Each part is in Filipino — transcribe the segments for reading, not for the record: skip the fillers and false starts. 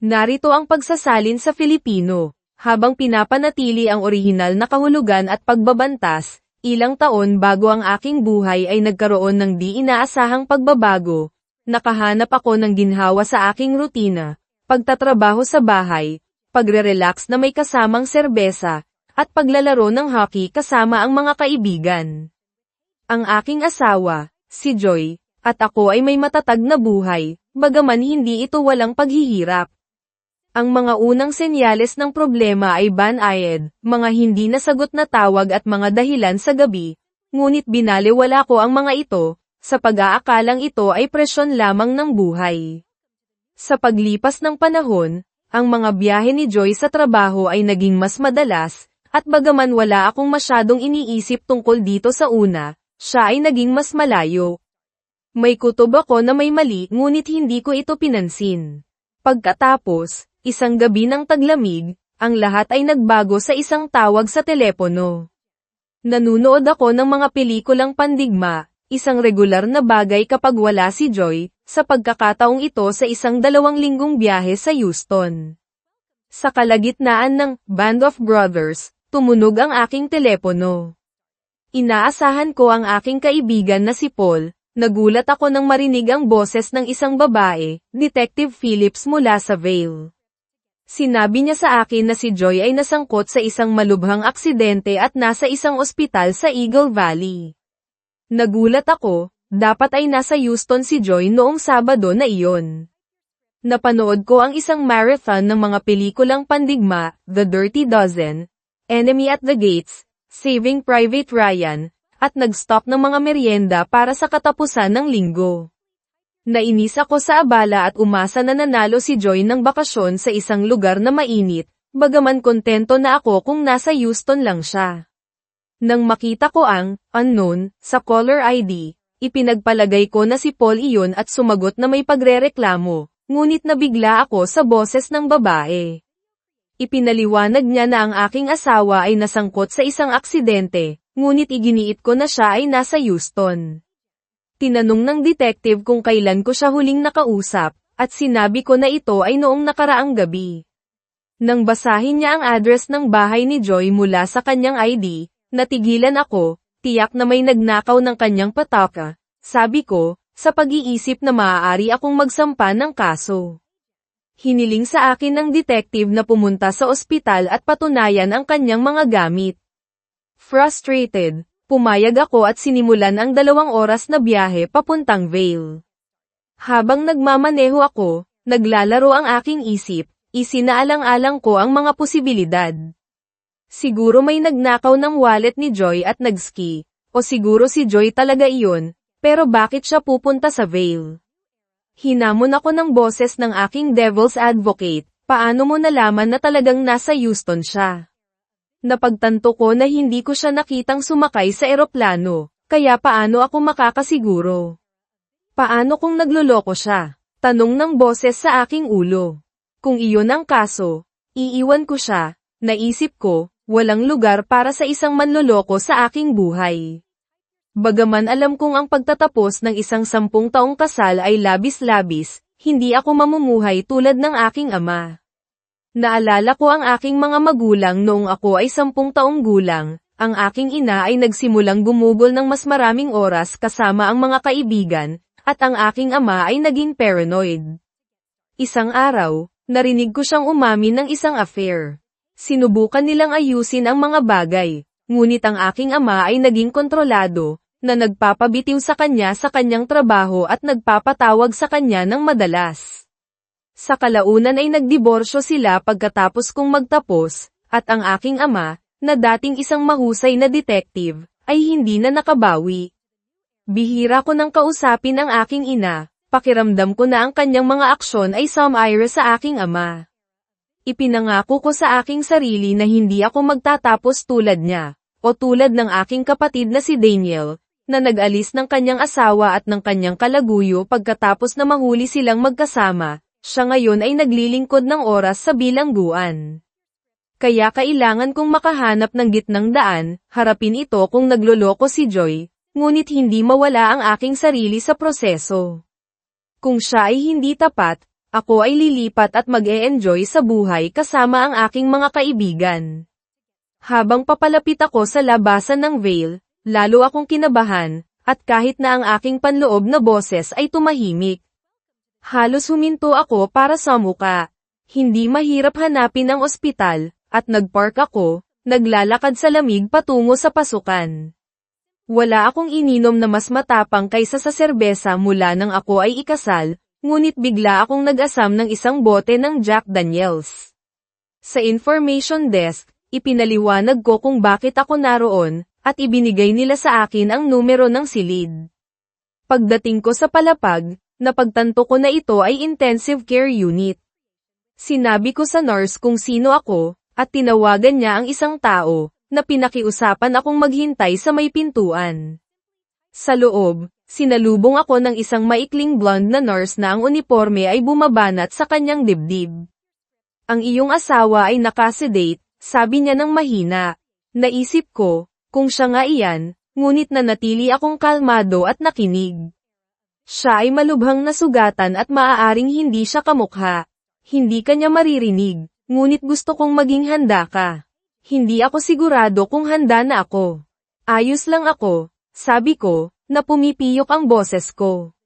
Narito ang pagsasalin sa Filipino. Habang pinapanatili ang orihinal na kahulugan at pagbabantas, ilang taon bago ang aking buhay ay nagkaroon ng di inaasahang pagbabago. Nakahanap ako ng ginhawa sa aking rutina, pagtatrabaho sa bahay, pagre-relax na may kasamang serbesa, at paglalaro ng hockey kasama ang mga kaibigan. Ang aking asawa, si Joy, at ako ay may matatag na buhay, bagaman hindi ito walang paghihirap. Ang mga unang senyales ng problema ay banayad, mga hindi nasagot na tawag at mga dahilan sa gabi, ngunit binaliwala ko ang mga ito, sa pag-aakalang ito ay presyon lamang ng buhay. Sa paglipas ng panahon, ang mga biyahe ni Joy sa trabaho ay naging mas madalas, at bagaman wala akong masyadong iniisip tungkol dito sa una, siya ay naging mas malayo. May kutob ako na may mali ngunit hindi ko ito pinansin. Pagkatapos, isang gabi ng taglamig, ang lahat ay nagbago sa isang tawag sa telepono. Nanunood ako ng mga pelikulang pandigma, isang regular na bagay kapag wala si Joy, sa pagkakataong ito sa isang 2 linggong biyahe sa Houston. Sa kalagitnaan ng Band of Brothers, tumunog ang aking telepono. Inaasahan ko ang aking kaibigan na si Paul. Nagulat ako nang marinig ang boses ng isang babae, Detective Phillips mula sa Vail. Sinabi niya sa akin na si Joy ay nasangkot sa isang malubhang aksidente at nasa isang ospital sa Eagle Valley. Nagulat ako, dapat ay nasa Houston si Joy noong Sabado na iyon. Napanood ko ang isang marathon ng mga pelikulang pandigma, The Dirty Dozen, Enemy at the Gates, Saving Private Ryan, at nag-stop ng mga merienda para sa katapusan ng linggo. Nainis ako sa abala at umasa na nanalo si Joy ng bakasyon sa isang lugar na mainit, bagaman kontento na ako kung nasa Houston lang siya. Nang makita ko ang unknown sa caller ID, ipinagpalagay ko na si Paul iyon at sumagot na may pagrereklamo, ngunit nabigla ako sa boses ng babae. Ipinaliwanag niya na ang aking asawa ay nasangkot sa isang aksidente, ngunit iginiit ko na siya ay nasa Houston. Tinanong ng detective kung kailan ko siya huling nakausap, at sinabi ko na ito ay noong nakaraang gabi. Nang basahin niya ang address ng bahay ni Joy mula sa kanyang ID, natigilan ako, tiyak na may nagnakaw ng kanyang pataka, sabi ko, sa pag-iisip na maaari akong magsampa ng kaso. Hiniling sa akin ng detective na pumunta sa ospital at patunayan ang kanyang mga gamit. Frustrated, pumayag ako at sinimulan ang 2 oras na biyahe papuntang Vail. Habang nagmamaneho ako, naglalaro ang aking isip, isinaalang-alang ko ang mga posibilidad. Siguro may nagnakaw ng wallet ni Joy at nagski, o siguro si Joy talaga iyon, pero bakit siya pupunta sa Vail? Hinamon ako ng boses ng aking devil's advocate, paano mo nalaman na talagang nasa Houston siya? Napagtanto ko na hindi ko siya nakitang sumakay sa eroplano, kaya paano ako makakasiguro? Paano kung nagloloko siya? Tanong ng boses sa aking ulo. Kung iyon ang kaso, iiwan ko siya, naisip ko, walang lugar para sa isang manloloko sa aking buhay. Bagaman alam kong ang pagtatapos ng isang 10 taong kasal ay labis-labis, hindi ako mamumuhay tulad ng aking ama. Naalala ko ang aking mga magulang noong ako ay 10 taong gulang, ang aking ina ay nagsimulang gumugol ng mas maraming oras kasama ang mga kaibigan, at ang aking ama ay naging paranoid. Isang araw, narinig ko siyang umamin ng isang affair. Sinubukan nilang ayusin ang mga bagay, ngunit ang aking ama ay naging kontrolado, na nagpapabitiw sa kanya sa kanyang trabaho at nagpapatawag sa kanya ng madalas. Sa kalaunan ay nagdiborsyo sila pagkatapos kong magtapos, at ang aking ama, na dating isang mahusay na detective, ay hindi na nakabawi. Bihira ko nang kausapin ang aking ina, pakiramdam ko na ang kanyang mga aksyon ay sumire sa aking ama. Ipinangako ko sa aking sarili na hindi ako magtatapos tulad niya, o tulad ng aking kapatid na si Daniel, na nag-alis ng kanyang asawa at ng kanyang kalaguyo pagkatapos na mahuli silang magkasama, siya ngayon ay naglilingkod ng oras sa bilangguan. Kaya kailangan kong makahanap ng gitnang daan, harapin ito kung nagloloko si Joy, ngunit hindi mawala ang aking sarili sa proseso. Kung siya ay hindi tapat, Ako ay lilipat at mag-e-enjoy sa buhay kasama ang aking mga kaibigan. Habang papalapit ako sa labasan ng Vale, lalo akong kinabahan, at kahit na ang aking panloob na boses ay tumahimik. Halos huminto ako para sa muka. Hindi mahirap hanapin ang ospital, at nagpark ako, naglalakad sa lamig patungo sa pasukan. Wala akong ininom na mas matapang kaysa sa serbesa mula nang ako ay ikasal, ngunit bigla akong nag-asam ng isang bote ng Jack Daniels. Sa information desk, ipinaliwanag ko kung bakit ako naroon, at ibinigay nila sa akin ang numero ng silid. Pagdating ko sa palapag, napagtanto ko na ito ay intensive care unit. Sinabi ko sa nurse kung sino ako, at tinawagan niya ang isang tao, na pinakiusapan akong maghintay sa may pintuan. Sa loob, sinalubong ako ng isang maikling blonde na nurse na ang uniforme ay bumabanat sa kanyang dibdib. Ang iyong asawa ay nakasedate, sabi niya ng mahina. Naisip ko, kung siya nga iyan, ngunit nanatili akong kalmado at nakinig. Siya ay malubhang nasugatan at maaaring hindi siya kamukha. Hindi kanya maririnig, ngunit gusto kong maging handa ka. Hindi ako sigurado kung handa na ako. Ayos lang ako, sabi ko, na pumipiyok ang boses ko.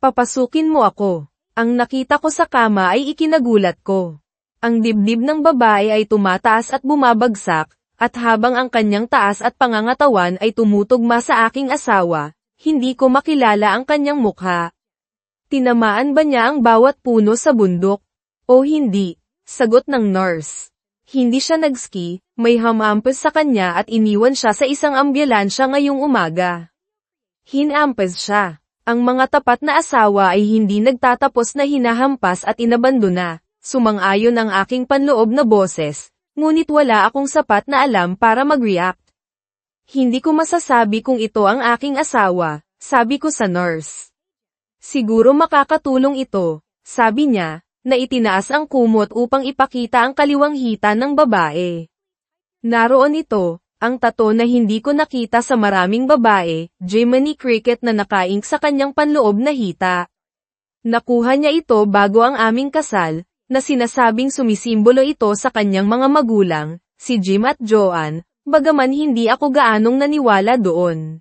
Papasukin mo ako. Ang nakita ko sa kama ay ikinagulat ko. Ang dibdib ng babae ay tumataas at bumabagsak, at habang ang kanyang taas at pangangatawan ay tumutugma sa aking asawa, hindi ko makilala ang kanyang mukha. Tinamaan ba niya ang bawat puno sa bundok? O hindi? Sagot ng nurse. Hindi siya nagski, may hamampes sa kanya at iniwan siya sa isang ambulansya ngayong umaga. Hinampes siya. Ang mga tapat na asawa ay hindi nagtatapos na hinahampas at inabandona, sumang-ayon ang aking panloob na boses. Ngunit wala akong sapat na alam para mag-react. Hindi ko masasabi kung ito ang aking asawa, sabi ko sa nurse. Siguro makakatulong ito, sabi niya, na itinaas ang kumot upang ipakita ang kaliwang hita ng babae. Naroon ito, ang tato na hindi ko nakita sa maraming babae, Jiminy Cricket na nakaink sa kanyang panloob na hita. Nakuha niya ito bago ang aming kasal, na sinasabing sumisimbolo ito sa kanyang mga magulang, si Jim at Joanne, bagaman hindi ako gaanong naniwala doon.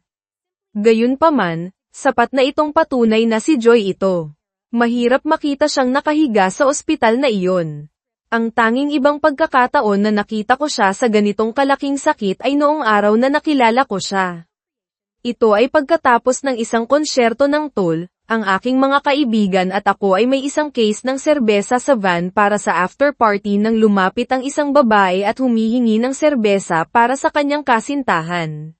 Gayunpaman, sapat na itong patunay na si Joy ito. Mahirap makita siyang nakahiga sa ospital na iyon. Ang tanging ibang pagkakataon na nakita ko siya sa ganitong kalaking sakit ay noong araw na nakilala ko siya. Ito ay pagkatapos ng isang konsyerto ng Tool. Ang aking mga kaibigan at ako ay may isang case ng serbesa sa van para sa after party nang lumapit ang isang babae at humihingi ng serbesa para sa kanyang kasintahan.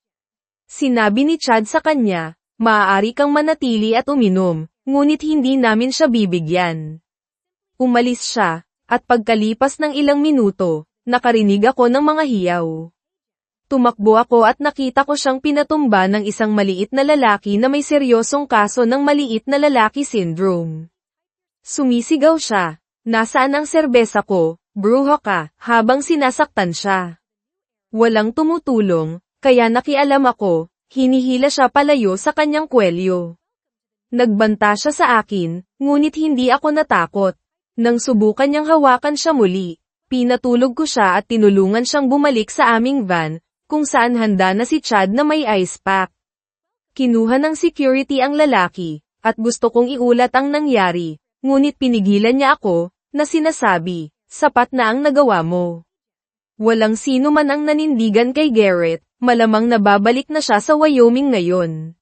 Sinabi ni Chad sa kanya, maaari kang manatili at uminom, ngunit hindi namin siya bibigyan. Umalis siya, at pagkalipas ng ilang minuto, nakarinig ako ng mga hiyaw. Tumakbo ako at nakita ko siyang pinatumba ng isang maliit na lalaki na may seryosong kaso ng maliit na lalaki syndrome. Sumisigaw siya, nasaan ang serbesa ko, bruha ka, habang sinasaktan siya. Walang tumutulong, kaya nakialam ako, hinihila siya palayo sa kanyang kwelyo. Nagbanta siya sa akin, ngunit hindi ako natakot. Nang subukan niyang hawakan siya muli, pinatulog ko siya at tinulungan siyang bumalik sa aming van, kung saan handa na si Chad na may ice pack. Kinuha ng security ang lalaki, at gusto kong iulat ang nangyari, ngunit pinigilan niya ako, na sinasabi, sapat na ang nagawa mo. Walang sino man ang nanindigan kay Garrett, malamang nababalik na siya sa Wyoming ngayon.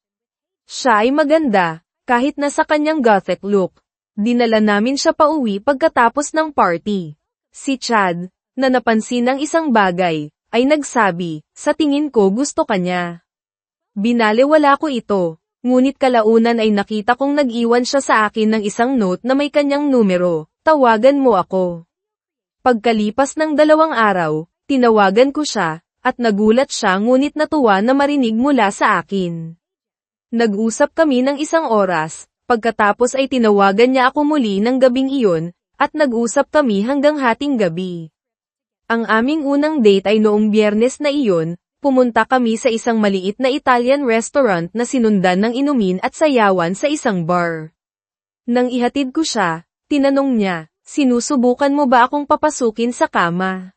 Siya ay maganda, kahit na sa kanyang gothic look. Dinala namin siya pauwi pagkatapos ng party. Si Chad, na napansin ng isang bagay, ay nagsabi, sa tingin ko gusto ka niya. Binalewala ko ito, ngunit kalaunan ay nakita kong nag-iwan siya sa akin ng isang note na may kanyang numero, tawagan mo ako. Pagkalipas ng 2 araw, tinawagan ko siya, at nagulat siya ngunit natuwa na marinig mula sa akin. Nag-usap kami ng 1 oras, pagkatapos ay tinawagan niya ako muli ng gabing iyon, at nag-usap kami hanggang hating gabi. Ang aming unang date ay noong Biyernes na iyon, pumunta kami sa isang maliit na Italian restaurant na sinundan ng inumin at sayawan sa isang bar. Nang ihatid ko siya, Tinanong niya, sinusubukan mo ba akong papasukin sa kama?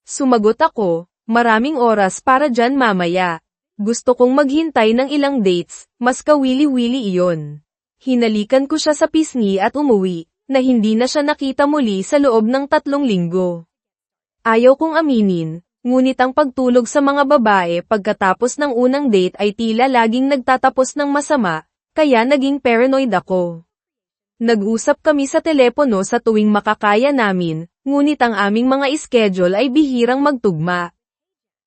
Sumagot ako, maraming oras para dyan mamaya. Gusto kong maghintay ng ilang dates, mas kawili-wili iyon. Hinalikan ko siya sa pisngi at umuwi, na hindi na siya nakita muli sa loob ng 3 linggo. Ayaw kong aminin, ngunit ang pagtulog sa mga babae pagkatapos ng unang date ay tila laging nagtatapos ng masama, kaya naging paranoid ako. Nag-usap kami sa telepono sa tuwing makakaya namin, ngunit ang aming mga schedule ay bihirang magtugma.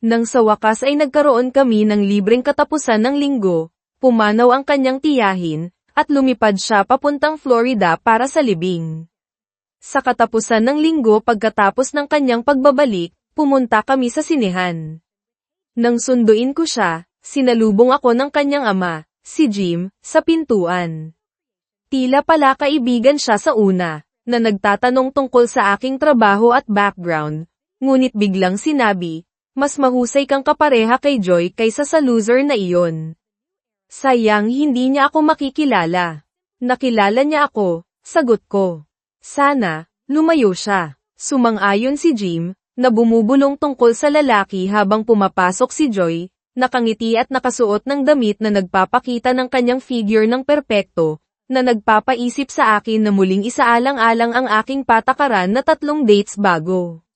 Nang sa wakas ay nagkaroon kami ng libreng katapusan ng linggo, pumanaw ang kanyang tiyahin, at lumipad siya papuntang Florida para sa libing. Sa katapusan ng linggo pagkatapos ng kanyang pagbabalik, pumunta kami sa sinehan. Nang sunduin ko siya, sinalubong ako ng kanyang ama, si Jim, sa pintuan. Tila pala kaibigan siya sa una, na nagtatanong tungkol sa aking trabaho at background, ngunit biglang sinabi, mas mahusay kang kapareha kay Joy kaysa sa loser na iyon. Sayang hindi niya ako makikilala. Nakilala niya ako, sagot ko. Sana, lumayo siya. Sumang-ayon si Jim, na bumubulong tungkol sa lalaki habang pumapasok si Joy, nakangiti at nakasuot ng damit na nagpapakita ng kanyang figure ng perpekto, na nagpapaisip sa akin na muling isaalang-alang ang aking patakaran na 3 dates bago.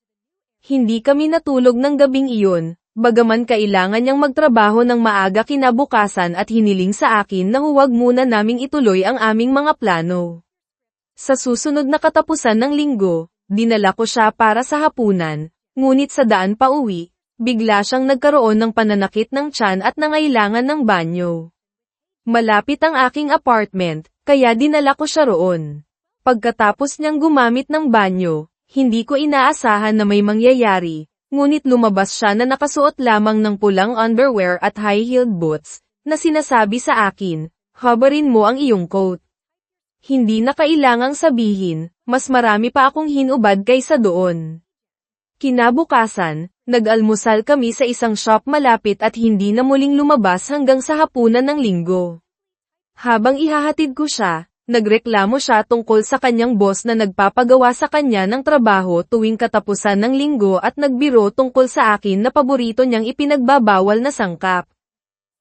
Hindi kami natulog ng gabing iyon, bagaman kailangan niyang magtrabaho ng maaga kinabukasan at hiniling sa akin na huwag muna naming ituloy ang aming mga plano. Sa susunod na katapusan ng linggo, dinala ko siya para sa hapunan, ngunit sa daan pa uwi, bigla siyang nagkaroon ng pananakit ng tiyan at nangailangan ng banyo. Malapit ang aking apartment, kaya dinala ko siya roon. Pagkatapos niyang gumamit ng banyo, hindi ko inaasahan na may mangyayari, ngunit lumabas siya na nakasuot lamang ng pulang underwear at high-heeled boots, na sinasabi sa akin, habarin mo ang iyong coat. Hindi na kailangang sabihin, mas marami pa akong hinubad kaysa doon. Kinabukasan, nag-almusal kami sa isang shop malapit at hindi na muling lumabas hanggang sa hapunan ng linggo. Habang ihahatid ko siya, nagreklamo siya tungkol sa kanyang boss na nagpapagawa sa kanya ng trabaho tuwing katapusan ng linggo at nagbiro tungkol sa akin na paborito niyang ipinagbabawal na sangkap.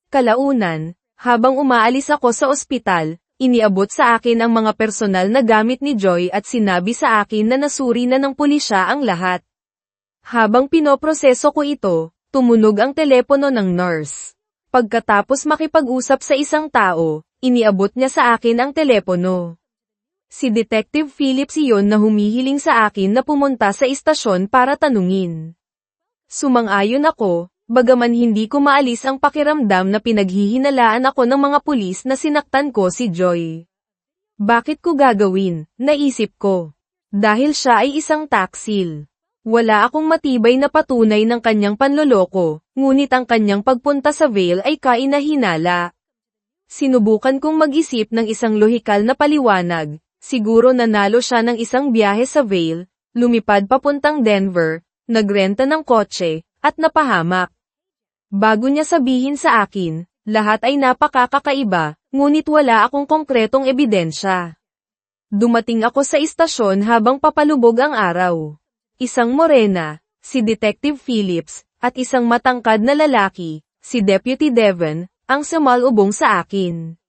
Kalaunan, habang umaalis ako sa ospital, iniabot sa akin ang mga personal na gamit ni Joy at sinabi sa akin na nasuri na ng pulisya ang lahat. Habang pinoproseso ko ito, tumunog ang telepono ng nurse. Pagkatapos makipag-usap sa isang tao, iniabot niya sa akin ang telepono. Si Detective Phillips iyon na humihiling sa akin na pumunta sa istasyon para tanungin. Sumang-ayon ako, bagaman hindi ko maalis ang pakiramdam na pinaghihinalaan ako ng mga pulis na sinaktan ko si Joy. Bakit ko gagawin, naisip ko. Dahil siya ay isang taksil. Wala akong matibay na patunay ng kanyang panloloko, ngunit ang kanyang pagpunta sa Vail ay kainahinala. Sinubukan kong mag-isip ng isang lohikal na paliwanag, siguro nanalo siya ng isang biyahe sa Vail, lumipad papuntang Denver, nagrenta ng kotse, at napahamak. Bago niya sabihin sa akin, lahat ay napakakaiba, ngunit wala akong konkretong ebidensya. Dumating ako sa istasyon habang papalubog ang araw. Isang morena, si Detective Phillips, at isang matangkad na lalaki, si Deputy Devon, ang sumalubong sa akin.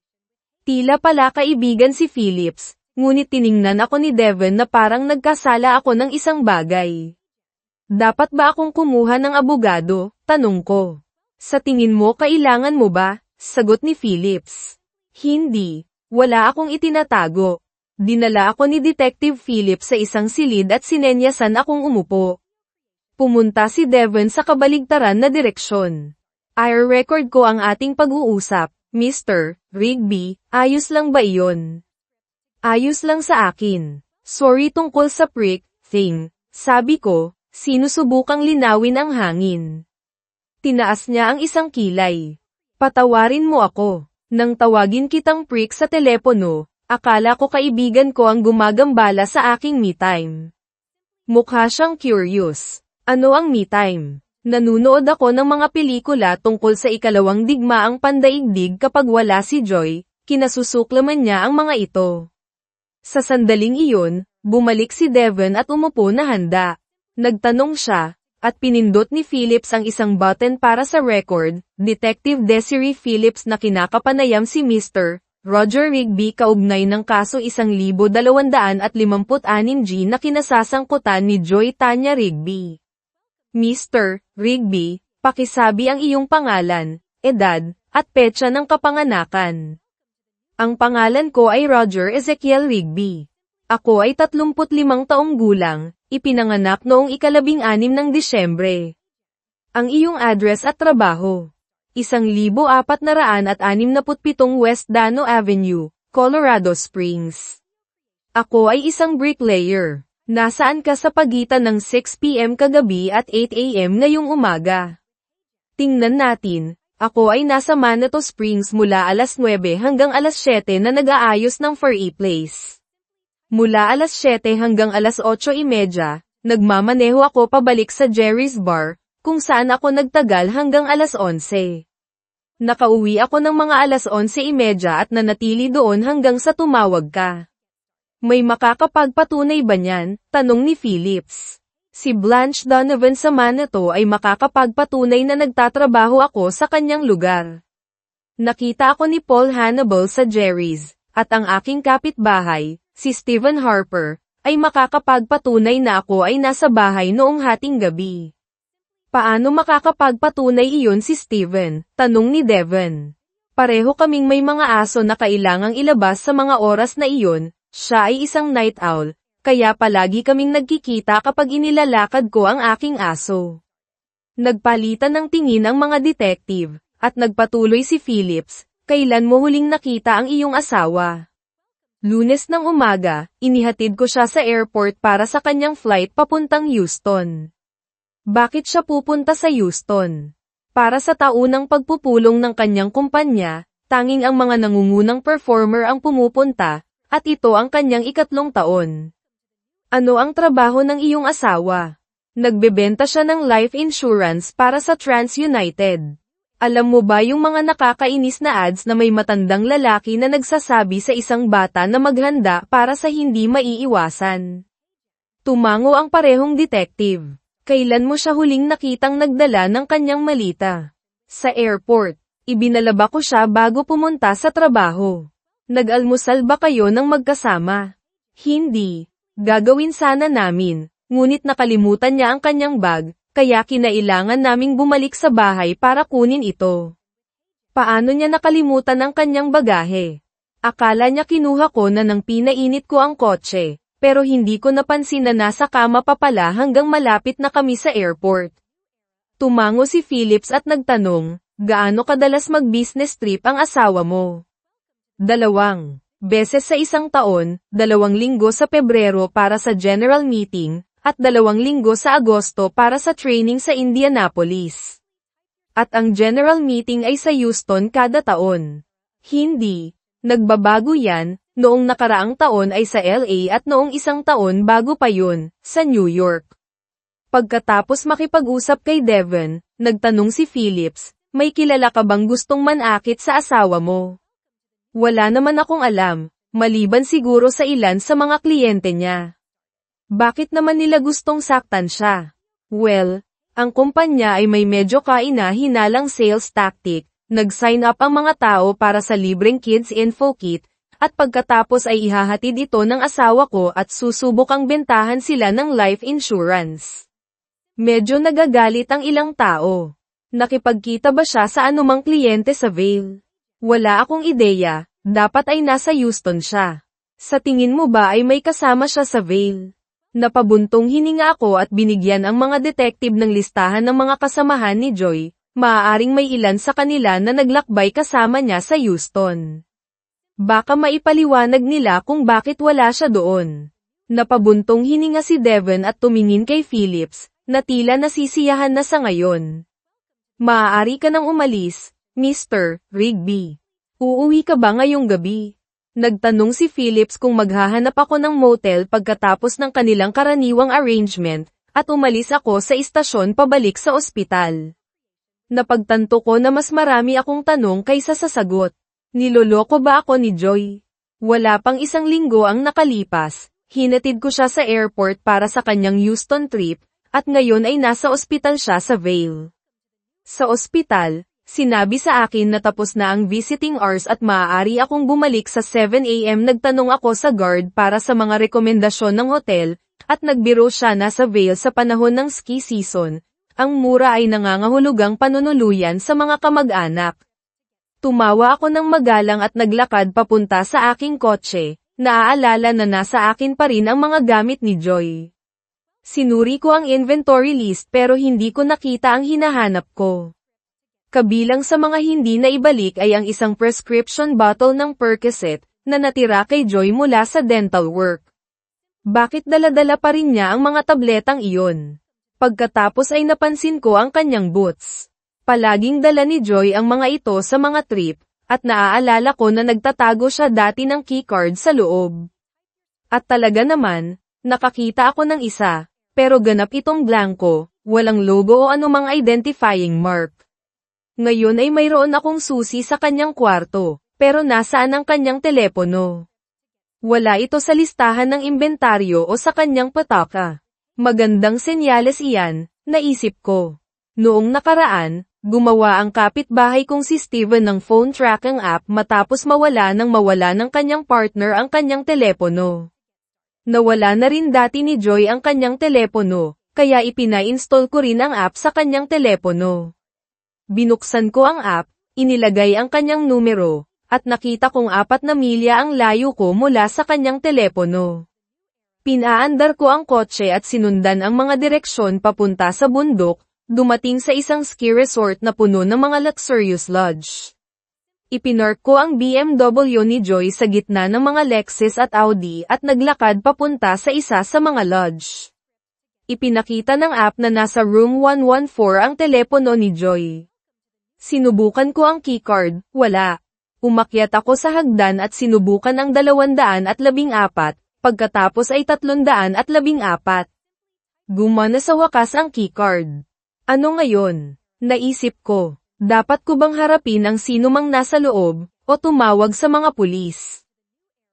Tila pala kaibigan si Phillips, ngunit tiningnan ako ni Devon na parang nagkasala ako ng isang bagay. Dapat ba akong kumuha ng abogado? Tanong ko. Sa tingin mo kailangan mo ba? Sagot ni Phillips. Hindi, wala akong itinatago. Dinala ako ni Detective Phillips sa isang silid at sinenyasan akong umupo. Pumunta si Devon sa kabaligtaran na direksyon. I-record ko ang ating pag-uusap, Mr. Rigby, ayos lang ba iyon? Ayos lang sa akin. Sorry tungkol sa prick thing, sabi ko, sinusubukang linawin ang hangin. Tinaas niya ang isang kilay. Patawarin mo ako. Nang tawagin kitang prick sa telepono, akala ko kaibigan ko ang gumagambala sa aking me time. Mukha siyang curious. Ano ang me time? Nanunood ako ng mga pelikula tungkol sa ikalawang digmaang pandaigdig kapag wala si Joy, kinasusuklaman niya ang mga ito. Sa sandaling iyon, bumalik si Devon at umupo na handa. Nagtanong siya, at pinindot ni Phillips ang isang button para sa record, Detective Desiree Phillips na kinakapanayam si Mr. Roger Rigby kaugnay ng kaso 1256G na kinasasangkutan ni Joy Tanya Rigby. Mr. Rigby, pakisabi ang iyong pangalan, edad, at petsa ng kapanganakan. Ang pangalan ko ay Roger Ezekiel Rigby. Ako ay 35 taong gulang, ipinanganak noong 16 ng Disyembre. Ang iyong address at trabaho. 1467 West Dano Avenue, Colorado Springs. Ako ay isang bricklayer. Nasaan ka sa pagitan ng 6 p.m. kagabi at 8 a.m. ngayong umaga? Tingnan natin. Ako ay nasa Manitou Springs mula alas 9 hanggang alas 7 na nag-aayos ng Furry Place. Mula alas 7 hanggang alas 8:30, nagmamaneho ako pabalik sa Jerry's Bar, kung saan ako nagtagal hanggang alas 11. Nakauwi ako ng mga alas 11:30 at nanatili doon hanggang sa tumawag ka. May makakapagpatunay ba niyan? Tanong ni Phillips. Si Blanche Donovan sa Manitou ay makakapagpatunay na nagtatrabaho ako sa kanyang lugar. Nakita ako ni Paul Hannibal sa Jerry's, at ang aking kapitbahay, si Stephen Harper, ay makakapagpatunay na ako ay nasa bahay noong hating gabi. Paano makakapagpatunay iyon si Stephen? Tanong ni Devon. Pareho kaming may mga aso na kailangang ilabas sa mga oras na iyon, siya ay isang night owl, kaya palagi kaming nagkikita kapag inilalakad ko ang aking aso. Nagpalitan ng tingin ang mga detective, at nagpatuloy si Phillips, kailan mo huling nakita ang iyong asawa? Lunes ng umaga, inihatid ko siya sa airport para sa kanyang flight papuntang Houston. Bakit siya pupunta sa Houston? Para sa taunang pagpupulong ng kanyang kumpanya, tanging ang mga nangungunang performer ang pumupunta, at ito ang kanyang 3 taon. Ano ang trabaho ng iyong asawa? Nagbebenta siya ng life insurance para sa TransUnited. Alam mo ba yung mga nakakainis na ads na may matandang lalaki na nagsasabi sa isang bata na maghanda para sa hindi maiiwasan? Tumango ang parehong detective. Kailan mo siya huling nakitang nagdala ng kanyang malita? Sa airport. Ibinalaba ko siya bago pumunta sa trabaho. Nag-almusal ba kayo ng magkasama? Hindi. Gagawin sana namin, ngunit nakalimutan niya ang kanyang bag. Kaya kinailangan naming bumalik sa bahay para kunin ito. Paano niya nakalimutan ang kanyang bagahe? Akala niya kinuha ko na nang pinainit ko ang kotse, pero hindi ko napansin na nasa kama pa pala hanggang malapit na kami sa airport. Tumango si Phillips at nagtanong, gaano kadalas mag-business trip ang asawa mo? 2 beses sa isang taon, 2 linggo sa Pebrero para sa general meeting, at 2 linggo sa Agosto para sa training sa Indianapolis. At ang general meeting ay sa Houston kada taon. Hindi. Nagbabago yan, noong nakaraang taon ay sa LA at noong 1 taon bago pa yun, sa New York. Pagkatapos makipag-usap kay Devon, nagtanong si Phillips, may kilala ka bang gustong manakit sa asawa mo? Wala naman akong alam, maliban siguro sa ilan sa mga kliyente niya. Bakit naman nila gustong saktan siya? Well, ang kumpanya ay may medyo kaina-hinalang sales tactic, nag-sign up ang mga tao para sa libreng kids info kit, at pagkatapos ay ihahatid ito ng asawa ko at susubukang bentahan sila ng life insurance. Medyo nagagalit ang ilang tao. Nakipagkita ba siya sa anumang kliyente sa Vail? Wala akong ideya, dapat ay nasa Houston siya. Sa tingin mo ba ay may kasama siya sa Vail? Napabuntong hininga ako at binigyan ang mga detective ng listahan ng mga kasamahan ni Joy, maaaring may ilan sa kanila na naglakbay kasama niya sa Houston. Baka maipaliwanag nila kung bakit wala siya doon. Napabuntong hininga si Devon at tumingin kay Phillips, na tila nasisiyahan na sa ngayon. Maaari ka nang umalis, Mr. Rigby. Uuwi ka ba ngayong gabi? Nagtanong si Phillips kung maghahanap ako ng motel pagkatapos ng kanilang karaniwang arrangement, at umalis ako sa istasyon pabalik sa ospital. Napagtanto ko na mas marami akong tanong kaysa sa sagot. Niloloko ba ako ni Joy? Wala pang isang linggo ang nakalipas, hinatid ko siya sa airport para sa kanyang Houston trip, at ngayon ay nasa ospital siya sa Vail. Sa ospital, sinabi sa akin na tapos na ang visiting hours at maaari akong bumalik sa 7 AM. Nagtanong ako sa guard para sa mga rekomendasyon ng hotel, at nagbiro siya na sa Vail sa panahon ng ski season. Ang mura ay nangangahulugang panunuluyan sa mga kamag-anak. Tumawa ako ng magalang at naglakad papunta sa aking kotse, naaalala na nasa akin pa rin ang mga gamit ni Joy. Sinuri ko ang inventory list pero hindi ko nakita ang hinahanap ko. Kabilang sa mga hindi na ibalik ay ang isang prescription bottle ng Percocet, na natira kay Joy mula sa dental work. Bakit dala-dala pa rin niya ang mga tabletang iyon? Pagkatapos ay napansin ko ang kanyang boots. Palaging dala ni Joy ang mga ito sa mga trip, at naaalala ko na nagtatago siya dati ng keycard sa loob. At talaga naman, nakakita ako ng isa, pero ganap itong blanco, walang logo o anumang identifying mark. Ngayon ay mayroon akong susi sa kanyang kwarto, pero nasaan ang kanyang telepono? Wala ito sa listahan ng inventaryo o sa kanyang pataka. Magandang senyales iyan, naisip ko. Noong nakaraan, gumawa ang kapitbahay kong si Steven ng phone tracking app matapos mawala ng kanyang partner ang kanyang telepono. Nawala na rin dati ni Joy ang kanyang telepono, kaya ipina-install ko rin ang app sa kanyang telepono. Binuksan ko ang app, inilagay ang kanyang numero, at nakita kong 4 na milya ang layo ko mula sa kanyang telepono. Pinaandar ko ang kotse at sinundan ang mga direksyon papunta sa bundok, dumating sa isang ski resort na puno ng mga luxurious lodge. Ipinark ko ang BMW ni Joy sa gitna ng mga Lexus at Audi at naglakad papunta sa isa sa mga lodge. Ipinakita ng app na nasa room 114 ang telepono ni Joy. Sinubukan ko ang keycard, wala. Umakyat ako sa hagdan at sinubukan ang 214. Pagkatapos ay 314. Gumana sa wakas ang keycard. Ano ngayon? Naisip ko, dapat ko bang harapin ang sinumang nasa loob, o tumawag sa mga pulis?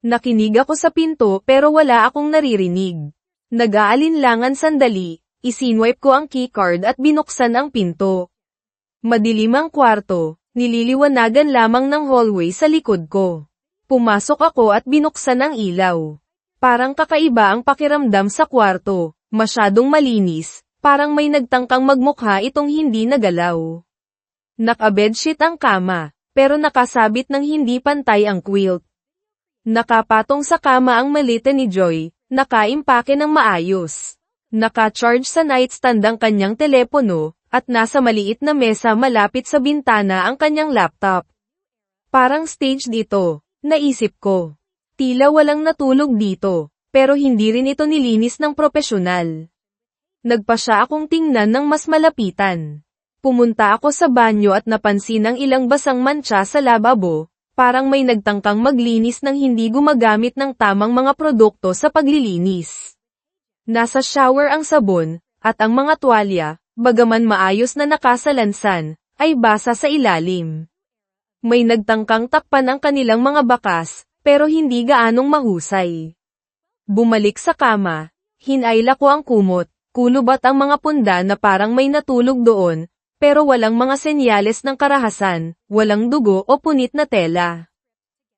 Nakinig ako sa pinto pero wala akong naririnig. Nag-aalinlangan sandali, isinwipe ko ang keycard at binuksan ang pinto. Madilim ang kwarto, nililiwanagan lamang ng hallway sa likod ko. Pumasok ako at binuksan ang ilaw. Parang kakaiba ang pakiramdam sa kwarto, masyadong malinis, parang may nagtangkang magmukha itong hindi nagalaw. Naka-bedsheet ang kama, pero nakasabit ng hindi pantay ang quilt. Nakapatong sa kama ang malita ni Joy, nakaimpake ng maayos. Naka-charge sa nightstand ang kanyang telepono, at nasa maliit na mesa malapit sa bintana ang kanyang laptop. Parang staged ito, naisip ko. Tila walang natulog dito, pero hindi rin ito nilinis ng propesyonal. Nagpasya akong tingnan ng mas malapitan. Pumunta ako sa banyo at napansin ang ilang basang mantsa sa lababo, parang may nagtangkang maglinis ng hindi gumagamit ng tamang mga produkto sa paglilinis. Nasa shower ang sabon, at ang mga tuwalya, bagaman maayos na nakasalansan, ay basa sa ilalim. May nagtangkang takpan ang kanilang mga bakas, pero hindi gaanong mahusay. Bumalik sa kama, hinayla ko ang kumot, kulubat ang mga punda na parang may natulog doon, pero walang mga senyales ng karahasan, walang dugo o punit na tela.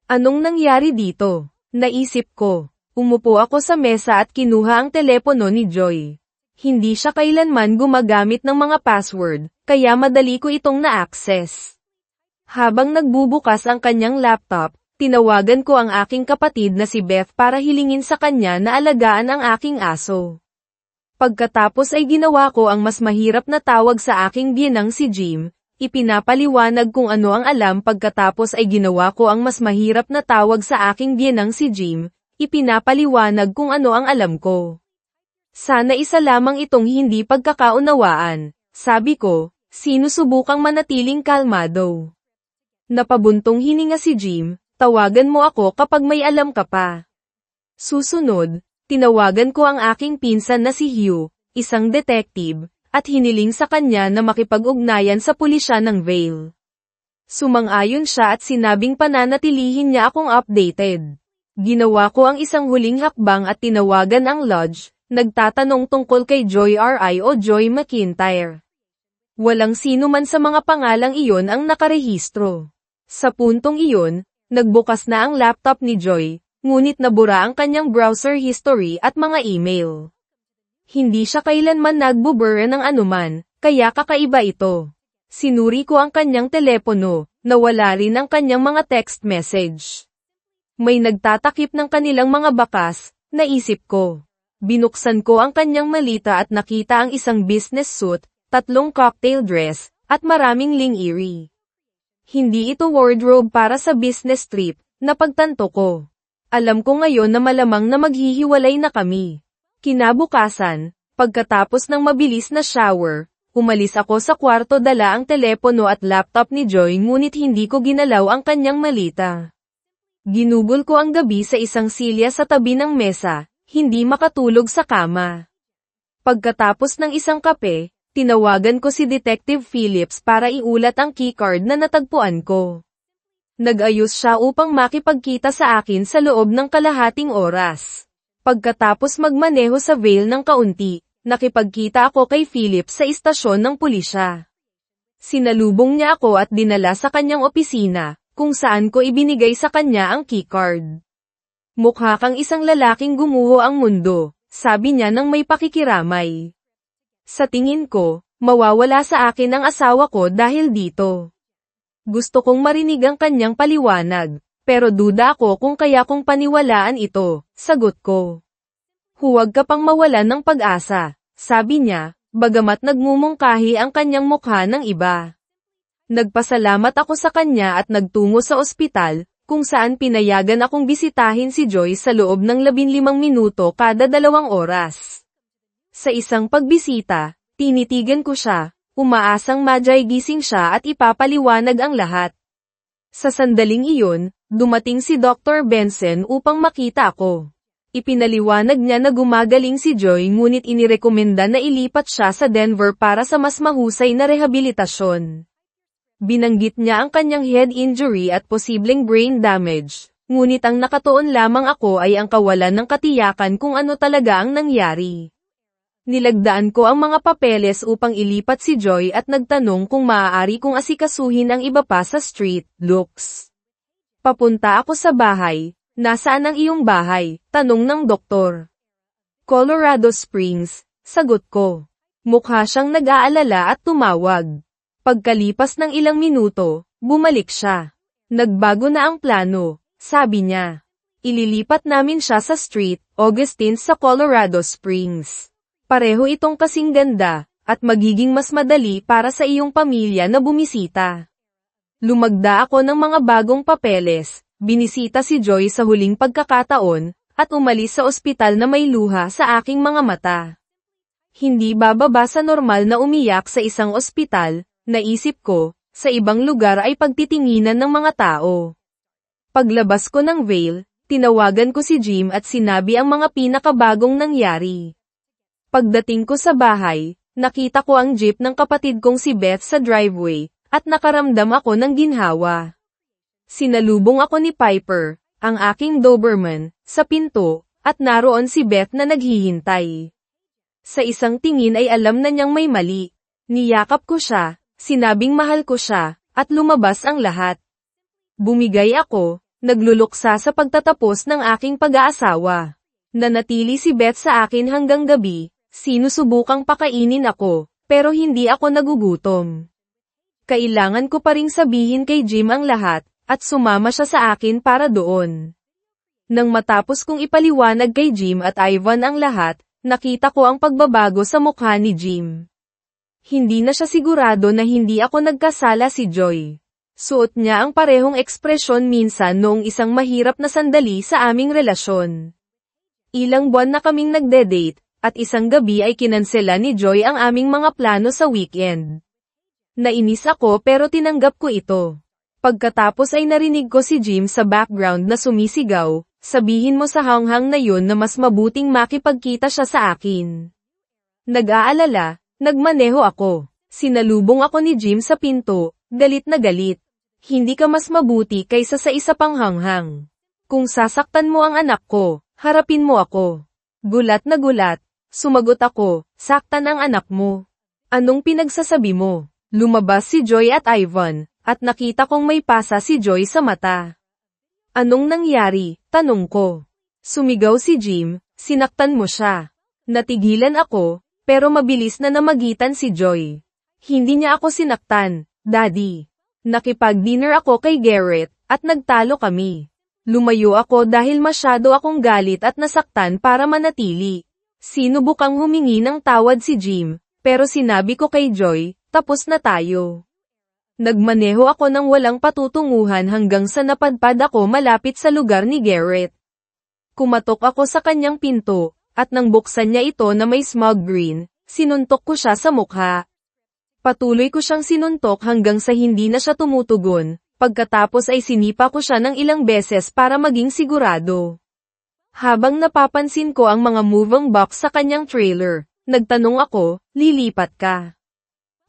Anong nangyari dito? Naisip ko. Umupo ako sa mesa at kinuha ang telepono ni Joy. Hindi siya kailanman gumagamit ng mga password, kaya madali ko itong na-access. Habang nagbubukas ang kanyang laptop, tinawagan ko ang aking kapatid na si Beth para hilingin sa kanya na alagaan ang aking aso. Pagkatapos ay ginawa ko ang mas mahirap na tawag sa aking biyenang si Jim, ipinapaliwanag kung ano ang alam. Pagkatapos ay ginawa ko ang mas mahirap na tawag sa aking biyenang si Jim, ipinapaliwanag kung ano ang alam ko. Sana isa lamang itong hindi pagkakaunawaan, sabi ko, sinusubukang manatiling kalmado. Napabuntong hininga si Jim. Tawagan mo ako kapag may alam ka pa. Susunod, tinawagan ko ang aking pinsan na si Hugh, isang detective, at hiniling sa kanya na makipag-ugnayan sa pulisya ng Vail. Sumang-ayon siya at sinabing pananatilihin niya akong updated. Ginawa ko ang isang huling hakbang at tinawagan ang lodge, nagtatanong tungkol kay Joy R.I. o Joy McIntyre. Walang sino man sa mga pangalang iyon ang nakarehistro. Sa puntong iyon, nagbukas na ang laptop ni Joy, ngunit nabura ang kanyang browser history at mga email. Hindi siya kailanman nagbubura ng anuman, kaya kakaiba ito. Sinuri ko ang kanyang telepono, nawala rin ang kanyang mga text message. May nagtatakip ng kanilang mga bakas, naisip ko. Binuksan ko ang kanyang malita at nakita ang isang business suit, 3 cocktail dress, at maraming lingerie. Hindi ito wardrobe para sa business trip, napagtanto ko. Alam ko ngayon na malamang na maghihiwalay na kami. Kinabukasan, pagkatapos ng mabilis na shower, umalis ako sa kwarto dala ang telepono at laptop ni Joy ngunit hindi ko ginalaw ang kanyang malita. Ginugol ko ang gabi sa isang silya sa tabi ng mesa, hindi makatulog sa kama. Pagkatapos ng isang kape, tinawagan ko si Detective Phillips para iulat ang keycard na natagpuan ko. Nag-ayos siya upang makipagkita sa akin sa loob ng kalahating oras. Pagkatapos magmaneho sa Vail ng kaunti, nakipagkita ako kay Phillips sa istasyon ng pulisya. Sinalubong niya ako at dinala sa kanyang opisina, kung saan ko ibinigay sa kanya ang keycard. Mukha kang isang lalaking gumuho ang mundo, sabi niya nang may pakikiramay. Sa tingin ko, mawawala sa akin ang asawa ko dahil dito. Gusto kong marinig ang kanyang paliwanag, pero duda ako kung kaya kong paniwalaan ito, sagot ko. Huwag ka pang mawalan ng pag-asa, sabi niya, bagamat nagmumungkahi ang kanyang mukha ng iba. Nagpasalamat ako sa kanya at nagtungo sa ospital, kung saan pinayagan akong bisitahin si Joy sa loob ng 15 minuto kada 2 oras. Sa isang pagbisita, tinitigan ko siya, umaasang madyay gising siya at ipapaliwanag ang lahat. Sa sandaling iyon, dumating si Dr. Benson upang makita ako. Ipinaliwanag niya na gumagaling si Joy ngunit inirekomenda na ilipat siya sa Denver para sa mas mahusay na rehabilitasyon. Binanggit niya ang kanyang head injury at posibleng brain damage, ngunit ang nakatuon lamang ako ay ang kawalan ng katiyakan kung ano talaga ang nangyari. Nilagdaan ko ang mga papeles upang ilipat si Joy at nagtanong kung maaari kong asikasuhin ang iba pa sa street looks. Papunta ako sa bahay. Nasaan ang iyong bahay? Tanong ng doktor. Colorado Springs, sagot ko. Mukha siyang nag-aalala at tumawag. Pagkalipas ng ilang minuto, bumalik siya. Nagbago na ang plano, sabi niya. Ililipat namin siya sa Street, Augustine sa Colorado Springs. Pareho itong kasing ganda, at magiging mas madali para sa iyong pamilya na bumisita. Lumagda ako ng mga bagong papeles, binisita si Joy sa huling pagkakataon, at umalis sa ospital na may luha sa aking mga mata. Hindi bababa sa normal na umiyak sa isang ospital, naisip ko, sa ibang lugar ay pagtitinginan ng mga tao. Paglabas ko ng Vail, tinawagan ko si Jim at sinabi ang mga pinakabagong nangyari. Pagdating ko sa bahay, nakita ko ang jeep ng kapatid kong si Beth sa driveway, at nakaramdam ako ng ginhawa. Sinalubong ako ni Piper, ang aking Doberman, sa pinto, at naroon si Beth na naghihintay. Sa isang tingin ay alam na niyang may mali. Niyakap ko siya, sinabing mahal ko siya, at lumabas ang lahat. Bumigay ako, nagluluksa sa pagtatapos ng aking pag-aasawa. Nanatili si Beth sa akin hanggang gabi, sinusubukang pakainin ako, pero hindi ako nagugutom. Kailangan ko pa ring sabihin kay Jim ang lahat, at sumama siya sa akin para doon. Nang matapos kong ipaliwanag kay Jim at Ivan ang lahat, nakita ko ang pagbabago sa mukha ni Jim. Hindi na siya sigurado na hindi ako nagkasala si Joy. Suot niya ang parehong ekspresyon minsan noong isang mahirap na sandali sa aming relasyon. Ilang buwan na kaming nagde-date, at isang gabi ay kinansela ni Joy ang aming mga plano sa weekend. Nainis ako pero tinanggap ko ito. Pagkatapos ay narinig ko si Jim sa background na sumisigaw, sabihin mo sa hanghang na yun na mas mabuting makipagkita siya sa akin. Nag-aalala, nagmaneho ako. Sinalubong ako ni Jim sa pinto, galit na galit. Hindi ka mas mabuti kaysa sa isa pang hanghang. Kung sasaktan mo ang anak ko, harapin mo ako. Gulat na gulat. Sumagot ako, saktan ang anak mo. Anong pinagsasabi mo? Lumabas si Joy at Ivan, at nakita kong may pasa si Joy sa mata. Anong nangyari? Tanong ko. Sumigaw si Jim, sinaktan mo siya. Natigilan ako, pero mabilis na namagitan si Joy. Hindi niya ako sinaktan, Daddy. Nakipag-dinner ako kay Garrett, at nagtalo kami. Lumayo ako dahil masyado akong galit at nasaktan para manatili. Sinubukang humingi ng tawad si Jim, pero sinabi ko kay Joy, tapos na tayo. Nagmaneho ako ng walang patutunguhan hanggang sa napadpad ako malapit sa lugar ni Garrett. Kumatok ako sa kanyang pinto, at nang buksan niya ito na may smog green, sinuntok ko siya sa mukha. Patuloy ko siyang sinuntok hanggang sa hindi na siya tumutugon, pagkatapos ay sinipa ko siya ng ilang beses para maging sigurado. Habang napapansin ko ang mga moving box sa kanyang trailer, nagtanong ako, lilipat ka?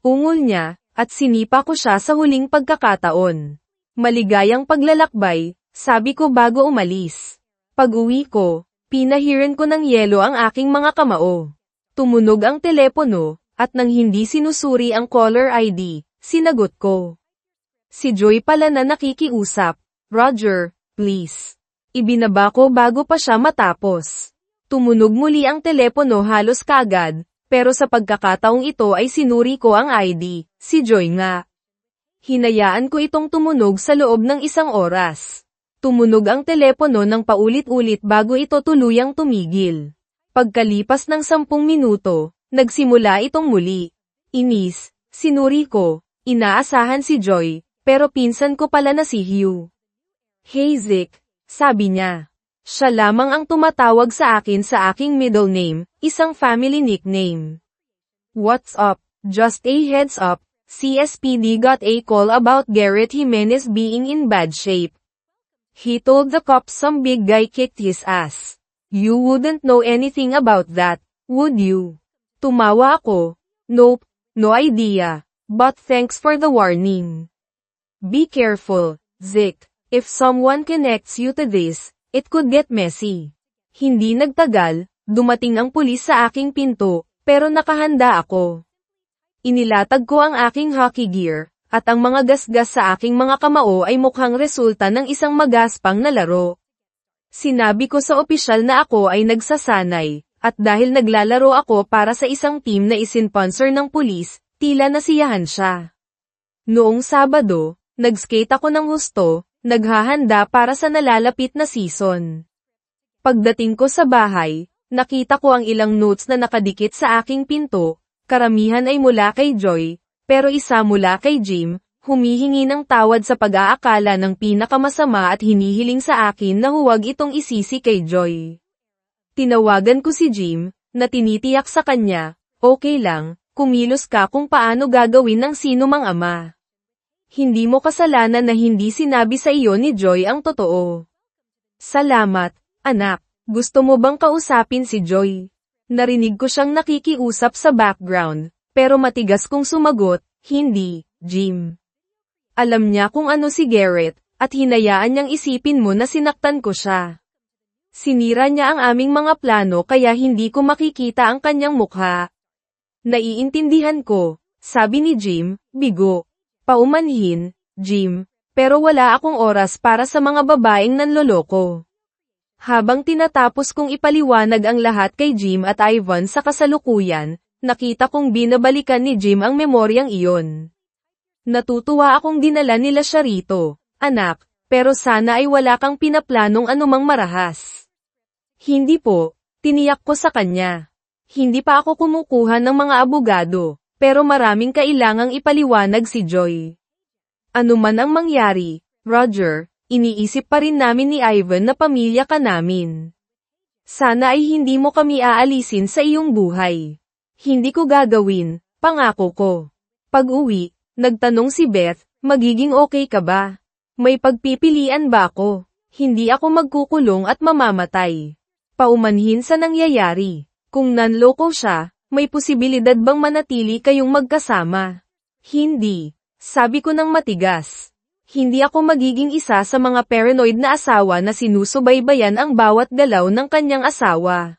Ungol niya, at sinipa ko siya sa huling pagkakataon. Maligayang paglalakbay, sabi ko bago umalis. Pag-uwi ko, pinahiran ko ng yelo ang aking mga kamao. Tumunog ang telepono, at nang hindi sinusuri ang caller ID, sinagot ko. Si Joy pala na nakikiusap. Roger, please. Ibinaba ko bago pa siya matapos. Tumunog muli ang telepono halos kaagad, pero sa pagkakataong ito ay sinuri ko ang ID, si Joy nga. Hinayaan ko itong tumunog sa loob ng 1 oras. Tumunog ang telepono ng paulit-ulit bago ito tuluyang tumigil. Pagkalipas ng 10 minuto, nagsimula itong muli. Inis, sinuri ko, inaasahan si Joy, pero pinsan ko pala na si Hugh. Hey Zick, sabi niya. Siya lamang ang tumatawag sa akin sa aking middle name, isang family nickname. What's up? Just a heads up, CSPD got a call about Garrett Jimenez being in bad shape. He told the cops some big guy kicked his ass. You wouldn't know anything about that, would you? Tumawa ako. Nope, no idea. But thanks for the warning. Be careful, Zick. If someone connects you to this, it could get messy. Hindi nagtagal, dumating ang pulis sa aking pinto, pero nakahanda ako. Inilatag ko ang aking hockey gear, at ang mga gasgas sa aking mga kamao ay mukhang resulta ng isang magaspang na laro. Sinabi ko sa opisyal na ako ay nagsasanay, at dahil naglalaro ako para sa isang team na isinponsor ng pulis, tila nasiyahan siya. Noong Sabado, nag-skate ako ng husto, naghahanda para sa nalalapit na season. Pagdating ko sa bahay, nakita ko ang ilang notes na nakadikit sa aking pinto, karamihan ay mula kay Joy, pero isa mula kay Jim, humihingi ng tawad sa pag-aakala ng pinakamasama at hinihiling sa akin na huwag itong isisi kay Joy. Tinawagan ko si Jim, na tinitiyak sa kanya, okay lang, kumilos ka kung paano gagawin ng sino mang ama. Hindi mo kasalanan na hindi sinabi sa iyo ni Joy ang totoo. Salamat, anak. Gusto mo bang kausapin si Joy? Narinig ko siyang nakikiusap sa background, pero matigas kong sumagot, hindi, Jim. Alam niya kung ano si Garrett, at hinayaan niyang isipin mo na sinaktan ko siya. Sinira niya ang aming mga plano kaya hindi ko makikita ang kanyang mukha. Naiintindihan ko, sabi ni Jim, bigo. Paumanhin, Jim, pero wala akong oras para sa mga babaeng nanloloko. Habang tinatapos kong ipaliwanag ang lahat kay Jim at Ivan sa kasalukuyan, nakita kong binabalikan ni Jim ang memoryang iyon. Natutuwa akong dinala nila siya rito, anak, pero sana ay wala kang pinaplanong anumang marahas. Hindi po, tiniyak ko sa kanya. Hindi pa ako kumukuha ng mga abogado. Pero maraming kailangang ipaliwanag si Joy. Ano man ang mangyari, Roger, iniisip pa rin namin ni Ivan na pamilya ka namin. Sana ay hindi mo kami aalisin sa iyong buhay. Hindi ko gagawin, pangako ko. Pag-uwi, nagtanong si Beth, magiging okay ka ba? May pagpipilian ba ako? Hindi ako magkukulong at mamamatay. Paumanhin sa nangyayari. Kung nanloko siya, may posibilidad bang manatili kayong magkasama? Hindi. Sabi ko ng matigas. Hindi ako magiging isa sa mga paranoid na asawa na sinusubaybayan ang bawat galaw ng kanyang asawa.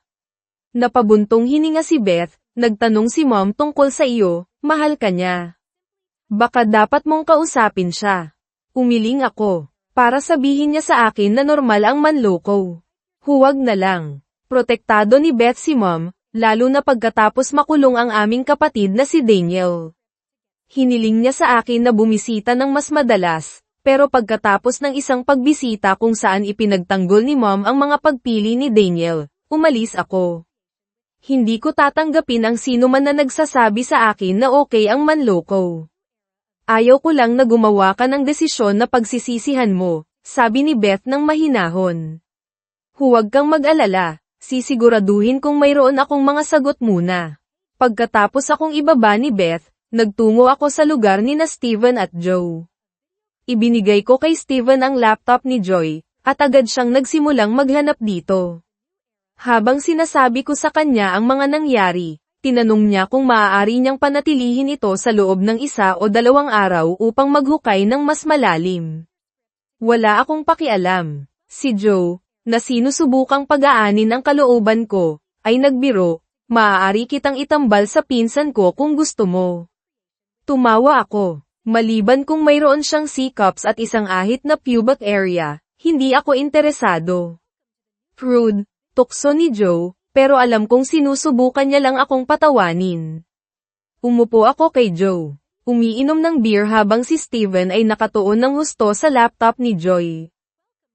Napabuntong hininga si Beth, nagtanong si Mom tungkol sa iyo, mahal ka niya. Baka dapat mong kausapin siya. Umiling ako, para sabihin niya sa akin na normal ang manloko. Huwag na lang. Protektado ni Beth si Mom, lalo na pagkatapos makulong ang aming kapatid na si Daniel. Hiniling niya sa akin na bumisita ng mas madalas, pero pagkatapos ng isang pagbisita kung saan ipinagtanggol ni Mom ang mga pagpili ni Daniel, umalis ako. Hindi ko tatanggapin ang sino man na nagsasabi sa akin na okay ang manloko. Ayaw ko lang na gumawa ka ng desisyon na pagsisisihan mo, sabi ni Beth ng mahinahon. Huwag kang mag-alala, sisiguraduhin kung mayroon akong mga sagot muna. Pagkatapos akong ibaba ni Beth, nagtungo ako sa lugar ni na Steven at Joe. Ibinigay ko kay Steven ang laptop ni Joy, at agad siyang nagsimulang maghanap dito. Habang sinasabi ko sa kanya ang mga nangyari, tinanong niya kung maaari niyang panatilihin ito sa loob ng 1 o 2 araw upang maghukay ng mas malalim. Wala akong pakialam. Si Joe, na sinusubukang pag-aanin ang kalooban ko, ay nagbiro, maaari kitang itambal sa pinsan ko kung gusto mo. Tumawa ako. Maliban kung mayroon siyang C-cups at isang ahit na pubic area, hindi ako interesado. Prude, tukso ni Joe, pero alam kong sinusubukan niya lang akong patawanin. Umupo ako kay Joe. Umiinom ng beer habang si Steven ay nakatuon ng husto sa laptop ni Joy.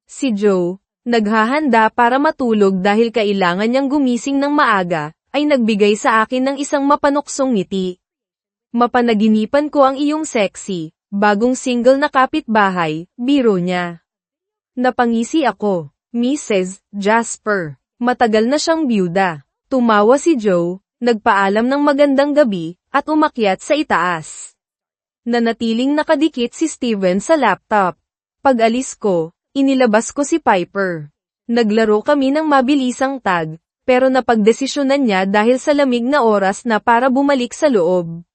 Si Joe, naghahanda para matulog dahil kailangan niyang gumising ng maaga, ay nagbigay sa akin ng isang mapanuksong ngiti. Mapanaginipan ko ang iyong sexy, bagong single na kapitbahay, biro niya. Napangisi ako, Mrs. Jasper. Matagal na siyang byuda. Tumawa si Joe, nagpaalam ng magandang gabi, at umakyat sa itaas. Nanatiling nakadikit si Steven sa laptop. Pag-alis ko, inilabas ko si Piper. Naglaro kami ng mabilisang tag, pero napagdesisyonan niya dahil sa lamig na oras na para bumalik sa loob.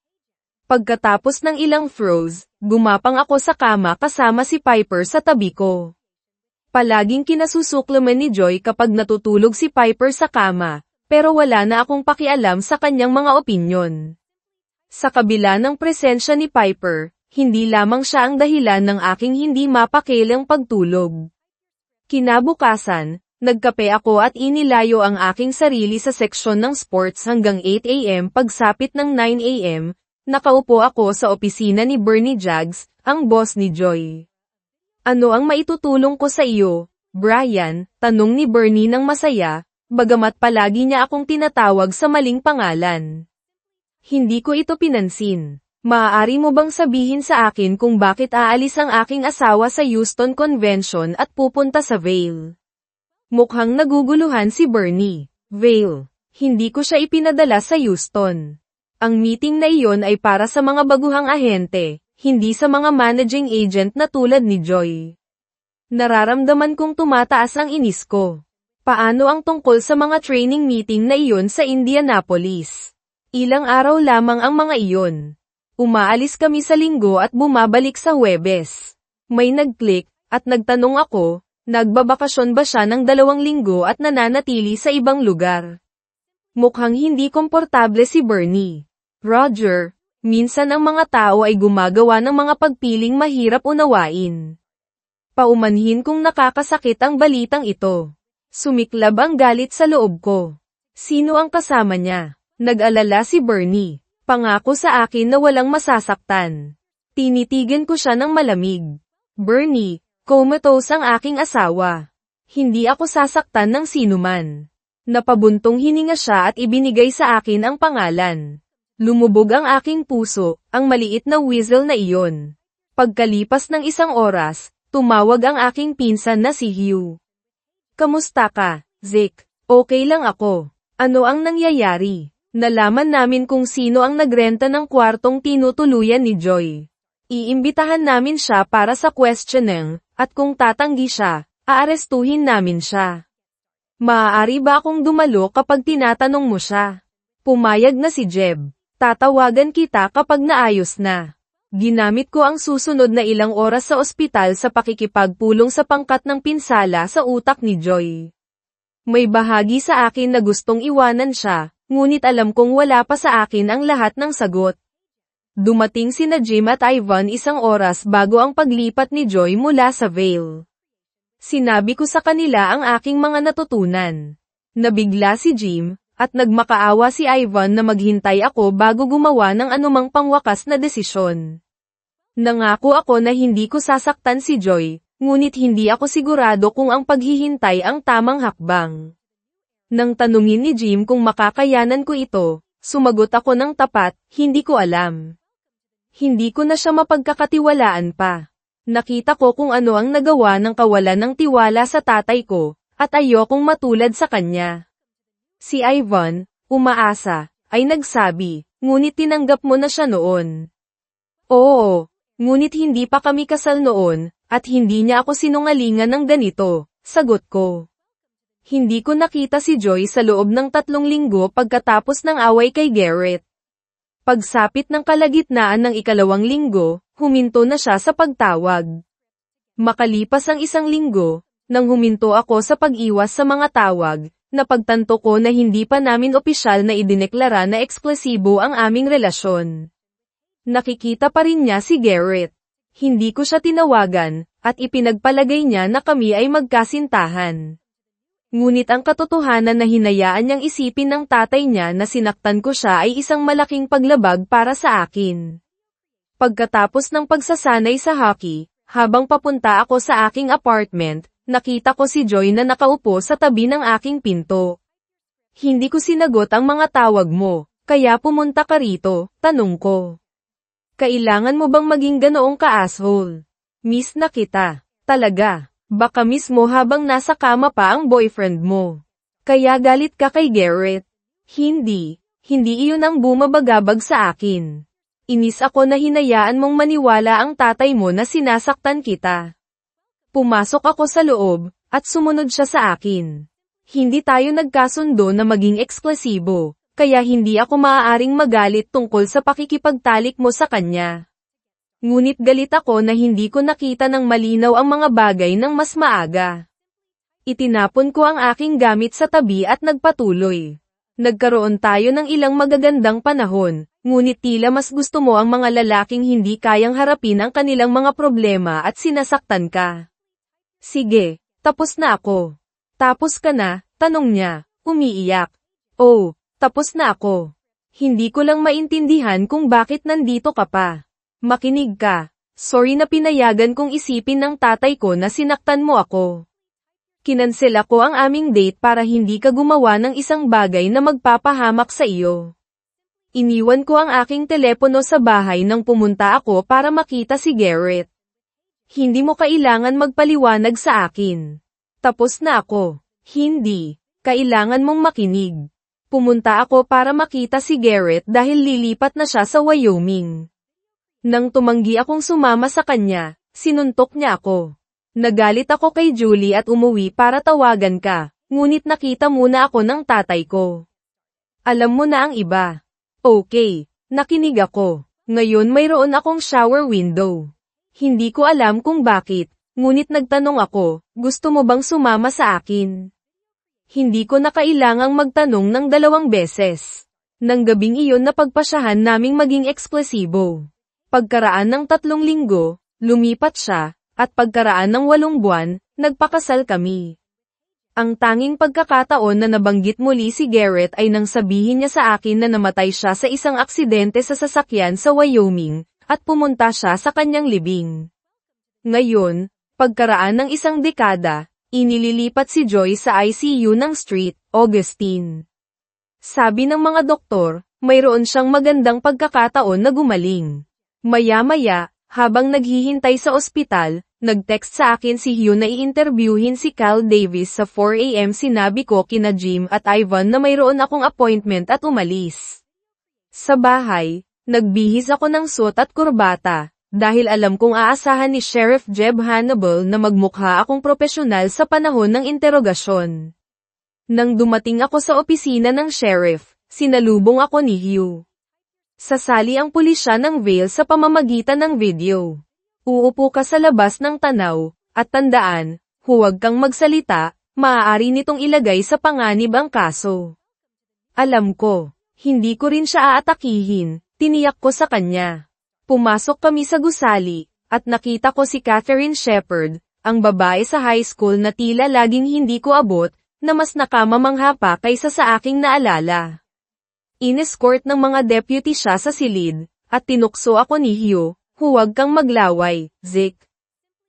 Pagkatapos ng ilang throws, gumapang ako sa kama kasama si Piper sa tabi ko. Palaging kinasusuklaman ni Joy kapag natutulog si Piper sa kama, pero wala na akong pakialam sa kanyang mga opinyon. Sa kabila ng presensya ni Piper, hindi lamang siya ang dahilan ng aking hindi mapakilang pagtulog. Kinabukasan, nagkape ako at inilayo ang aking sarili sa seksyon ng sports hanggang 8 AM pagsapit ng 9 AM, nakaupo ako sa opisina ni Bernie Jaggs, ang boss ni Joy. Ano ang maitutulong ko sa iyo, Brian? Tanong ni Bernie ng masaya, bagamat palagi niya akong tinatawag sa maling pangalan. Hindi ko ito pinansin. Maaari mo bang sabihin sa akin kung bakit aalis ang aking asawa sa Houston Convention at pupunta sa Vail? Mukhang naguguluhan si Bernie. Vail. Hindi ko siya ipinadala sa Houston. Ang meeting na iyon ay para sa mga baguhang ahente, hindi sa mga managing agent na tulad ni Joy. Nararamdaman kong tumataas ang inis ko. Paano ang tungkol sa mga training meeting na iyon sa Indianapolis? Ilang araw lamang ang mga iyon. Umaalis kami sa Linggo at bumabalik sa Huwebes. May nag-click, at nagtanong ako, nagbabakasyon ba siya ng 2 linggo at nananatili sa ibang lugar? Mukhang hindi komportable si Bernie. Roger, minsan ang mga tao ay gumagawa ng mga pagpiling mahirap unawain. Paumanhin kung nakakasakit ang balitang ito. Sumiklab ang galit sa loob ko. Sino ang kasama niya? Nag-alala si Bernie. Pangako sa akin na walang masasaktan. Tinitigan ko siya ng malamig. Bernie, comatose ang aking asawa. Hindi ako sasaktan ng sinuman. Napabuntong hininga siya at ibinigay sa akin ang pangalan. Lumubog ang aking puso, ang maliit na whistle na iyon. Pagkalipas ng 1 oras, tumawag ang aking pinsan na si Hugh. Kamusta ka, Zeke? Okay lang ako. Ano ang nangyayari? Nalaman namin kung sino ang nagrenta ng kwartong tinutuluyan ni Joy. Iimbitahan namin siya para sa questioning, at kung tatanggi siya, aarestuhin namin siya. Maaari ba akong dumalo kapag tinatanong mo siya? Pumayag na si Jeb. Tatawagan kita kapag naayos na. Ginamit ko ang susunod na ilang oras sa ospital sa pakikipagpulong sa pangkat ng pinsala sa utak ni Joy. May bahagi sa akin na gustong iwanan siya, ngunit alam kong wala pa sa akin ang lahat ng sagot. Dumating sina Jim at Ivan isang oras bago ang paglipat ni Joy mula sa Vale. Sinabi ko sa kanila ang aking mga natutunan. Nabigla si Jim, at nagmakaawa si Ivan na maghintay ako bago gumawa ng anumang pangwakas na desisyon. Nangako ako na hindi ko sasaktan si Joy, ngunit hindi ako sigurado kung ang paghihintay ang tamang hakbang. Nang tanungin ni Jim kung makakayanan ko ito, sumagot ako ng tapat, hindi ko alam. Hindi ko na siya mapagkakatiwalaan pa. Nakita ko kung ano ang nagawa ng kawalan ng tiwala sa tatay ko, at ayokong matulad sa kanya. Si Ivan, umaasa, ay nagsabi, ngunit tinanggap mo na siya noon. Oo, ngunit hindi pa kami kasal noon, at hindi niya ako sinungalingan ng ganito, sagot ko. Hindi ko nakita si Joy sa loob ng 3 linggo pagkatapos ng away kay Garrett. Pagsapit ng kalagitnaan ng 2 linggo, huminto na siya sa pagtawag. Makalipas ang 1 linggo, nang huminto ako sa pag-iwas sa mga tawag, napagtanto ko na hindi pa namin opisyal na idineklara na eksklusibo ang aming relasyon. Nakikita pa rin niya si Garrett. Hindi ko siya tinawagan, at ipinagpalagay niya na kami ay magkasintahan. Ngunit ang katotohanan na hinayaan niyang isipin ng tatay niya na sinaktan ko siya ay isang malaking paglabag para sa akin. Pagkatapos ng pagsasanay sa hockey, habang papunta ako sa aking apartment, nakita ko si Joy na nakaupo sa tabi ng aking pinto. Hindi ko sinagot ang mga tawag mo, kaya pumunta ka rito, tanong ko. Kailangan mo bang maging ganoong ka-asshole? Miss na kita. Talaga. Baka mismo habang nasa kama pa ang boyfriend mo. Kaya galit ka kay Garrett. Hindi iyon ang bumabagabag sa akin. Inis ako na hinayaan mong maniwala ang tatay mo na sinasaktan kita. Pumasok ako sa loob, at sumunod siya sa akin. Hindi tayo nagkasundo na maging eksklusibo, kaya hindi ako maaaring magalit tungkol sa pakikipagtalik mo sa kanya. Ngunit galit ako na hindi ko nakita ng malinaw ang mga bagay ng mas maaga. Itinapon ko ang aking gamit sa tabi at nagpatuloy. Nagkaroon tayo ng ilang magagandang panahon, ngunit tila mas gusto mo ang mga lalaking hindi kayang harapin ang kanilang mga problema at sinasaktan ka. Sige, tapos na ako. Tapos ka na, tanong niya, umiiyak. Oh, tapos na ako. Hindi ko lang maintindihan kung bakit nandito ka pa. Makinig ka. Sorry na pinayagan kong isipin ng tatay ko na sinaktan mo ako. Kinansel ako ang aming date para hindi ka gumawa ng isang bagay na magpapahamak sa iyo. Iniwan ko ang aking telepono sa bahay nang pumunta ako para makita si Garrett. Hindi mo kailangan magpaliwanag sa akin. Tapos na ako. Hindi. Kailangan mong makinig. Pumunta ako para makita si Garrett dahil lilipat na siya sa Wyoming. Nang tumanggi akong sumama sa kanya, sinuntok niya ako. Nagalit ako kay Julie at umuwi para tawagan ka, ngunit nakita muna ako ng tatay ko. Alam mo na ang iba. Okay, nakinig ako. Ngayon mayroon akong shower window. Hindi ko alam kung bakit, ngunit nagtanong ako, gusto mo bang sumama sa akin? Hindi ko na kailangang magtanong ng 2 beses. Nang gabing iyon napagpasyahan naming maging eksklusibo. Pagkaraan ng 3 linggo, lumipat siya, at pagkaraan ng 8 buwan, nagpakasal kami. Ang tanging pagkakataon na nabanggit muli si Garrett ay nang sabihin niya sa akin na namatay siya sa isang aksidente sa sasakyan sa Wyoming, at pumunta siya sa kanyang libing. Ngayon, pagkaraan ng 1 dekada, inililipat si Joy sa ICU ng St. Augustine. Sabi ng mga doktor, mayroon siyang magandang pagkakataon na gumaling. Maya-maya, habang naghihintay sa ospital, nag-text sa akin si Hugh na i-interviewin si Cal Davis sa 4 AM. Sinabi ko kina Jim at Ivan na mayroon akong appointment at umalis. Sa bahay, nagbihis ako ng suot at kurbata, dahil alam kong aasahan ni Sheriff Jeb Hannibal na magmukha akong propesyonal sa panahon ng interogasyon. Nang dumating ako sa opisina ng sheriff, sinalubong ako ni Hugh. Sasali ang pulisya ng Vail sa pamamagitan ng video. Uupo ka sa labas ng tanaw, at tandaan, huwag kang magsalita, maaari nitong ilagay sa panganib ang kaso. Alam ko, hindi ko rin siya aatakihin, tiniyak ko sa kanya. Pumasok kami sa gusali, at nakita ko si Catherine Shepard, ang babae sa high school na tila laging hindi ko abot, na mas nakamamangha pa kaysa sa aking naalala. Inescort ng mga deputy siya sa silid, at tinukso ako ni Hugh, huwag kang maglaway, Zeke.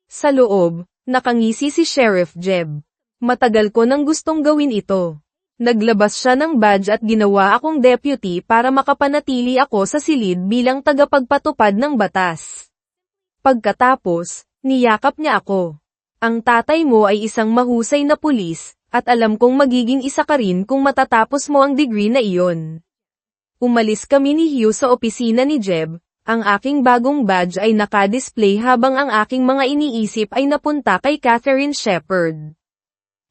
Sa loob, nakangisi si Sheriff Jeb. Matagal ko nang gustong gawin ito. Naglabas siya ng badge at ginawa akong deputy para makapanatili ako sa silid bilang tagapagpatupad ng batas. Pagkatapos, niyakap niya ako. Ang tatay mo ay isang mahusay na pulis, at alam kong magiging isa ka rin kung matatapos mo ang degree na iyon. Umalis kami ni Hugh sa opisina ni Jeb, ang aking bagong badge ay naka-display habang ang aking mga iniisip ay napunta kay Catherine Shepard.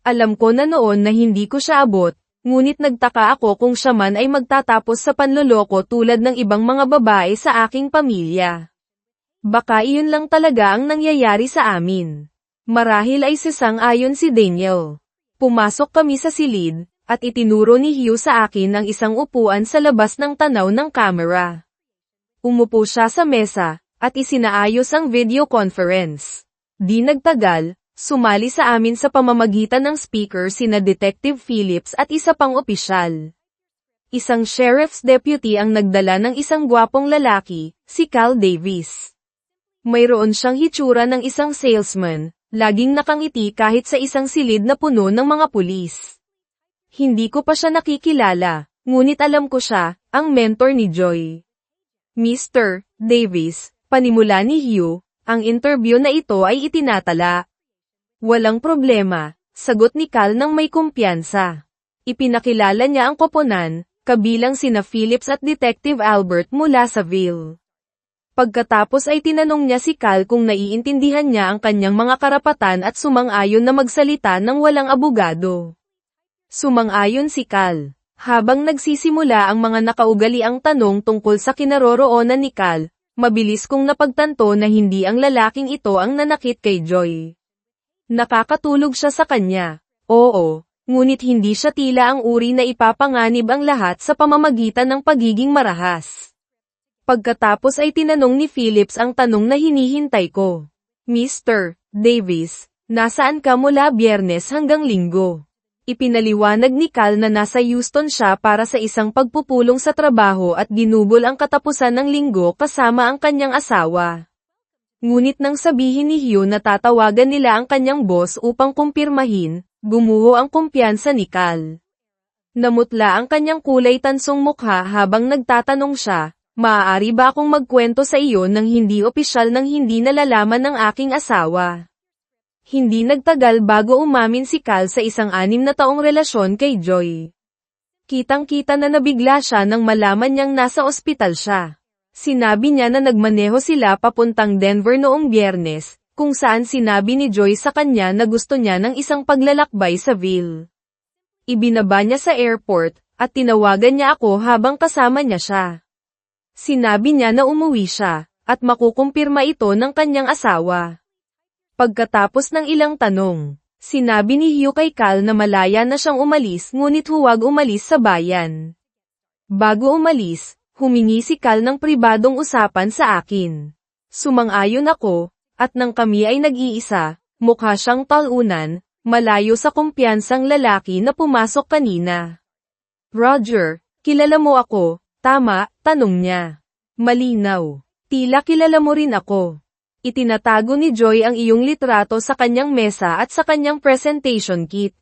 Alam ko na noon na hindi ko siya abot, ngunit nagtaka ako kung siya man ay magtatapos sa panloloko tulad ng ibang mga babae sa aking pamilya. Baka iyon lang talaga ang nangyayari sa amin. Marahil ay sisang-ayon si Daniel. Pumasok kami sa silid, at itinuro ni Hugh sa akin ang isang upuan sa labas ng tanaw ng kamera. Umupo siya sa mesa, at isinaayos ang video conference. Di nagtagal, sumali sa amin sa pamamagitan ng speaker sina Detective Phillips at isa pang opisyal. Isang sheriff's deputy ang nagdala ng isang gwapong lalaki, si Cal Davis. Mayroon siyang hitsura ng isang salesman, laging nakangiti kahit sa isang silid na puno ng mga pulis. Hindi ko pa siya nakikilala, ngunit alam ko siya, ang mentor ni Joy. Mr. Davis, panimula ni Hugh, ang interview na ito ay itinatala. Walang problema, sagot ni Cal nang may kumpiyansa. Ipinakilala niya ang koponan, kabilang sina Phillips at Detective Albert mula sa Vail. Pagkatapos ay tinanong niya si Cal kung naiintindihan niya ang kanyang mga karapatan at sumang-ayon na magsalita ng walang abogado. Sumang-ayon si Cal. Habang nagsisimula ang mga nakaugaliang tanong tungkol sa kinaroroonan ni Cal, mabilis kong napagtanto na hindi ang lalaking ito ang nanakit kay Joy. Nakakatulog siya sa kanya. Oo, ngunit hindi siya tila ang uri na ipapanganib ang lahat sa pamamagitan ng pagiging marahas. Pagkatapos ay tinanong ni Phillips ang tanong na hinihintay ko. Mr. Davis, nasaan ka mula Biyernes hanggang Linggo? Ipinaliwanag ni Cal na nasa Houston siya para sa isang pagpupulong sa trabaho at ginugol ang katapusan ng Linggo kasama ang kanyang asawa. Ngunit nang sabihin ni Hugh na tatawagan nila ang kanyang boss upang kumpirmahin, gumuho ang kumpiyansa ni Cal. Namutla ang kanyang kulay tansong mukha habang nagtatanong siya, maaari ba akong magkwento sa iyo ng hindi opisyal ng hindi nalalaman ng aking asawa? Hindi nagtagal bago umamin si Cal sa isang 6 na taong relasyon kay Joy. Kitang-kita na nabigla siya nang malaman niyang nasa ospital siya. Sinabi niya na nagmaneho sila papuntang Denver noong Biyernes, kung saan sinabi ni Joy sa kanya na gusto niya ng isang paglalakbay sa Vail. Ibinaba niya sa airport, at tinawagan niya ako habang kasama niya siya. Sinabi niya na umuwi siya, at makukumpirma ito ng kanyang asawa. Pagkatapos ng ilang tanong, sinabi ni Hugh kay Cal na malaya na siyang umalis ngunit huwag umalis sa bayan. Bago umalis, humingi si Cal ng pribadong usapan sa akin. Sumang-ayon ako, at nang kami ay nag-iisa, mukha siyang talunan, malayo sa kumpiyansang lalaki na pumasok kanina. Roger, kilala mo ako, tama? Tanong niya. Malinaw. Tila kilala mo rin ako. Itinatago ni Joy ang iyong litrato sa kanyang mesa at sa kanyang presentation kit.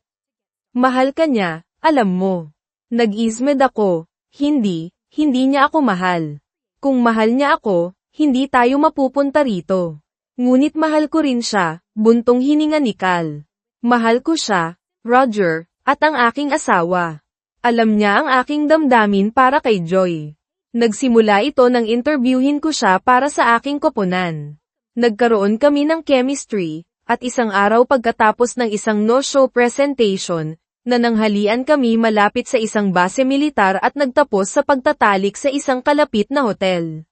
Mahal ka niya, alam mo. Nag-ismed ako. Hindi niya ako mahal. Kung mahal niya ako, hindi tayo mapupunta rito. Ngunit mahal ko rin siya, buntong hininga ni Cal. Mahal ko siya, Roger, at ang aking asawa. Alam niya ang aking damdamin para kay Joy. Nagsimula ito nang interviewin ko siya para sa aking koponan. Nagkaroon kami ng chemistry, at isang araw pagkatapos ng isang no-show presentation, Nananghalian kami malapit sa isang base militar at nagtapos sa pagtatalik sa isang kalapit na hotel.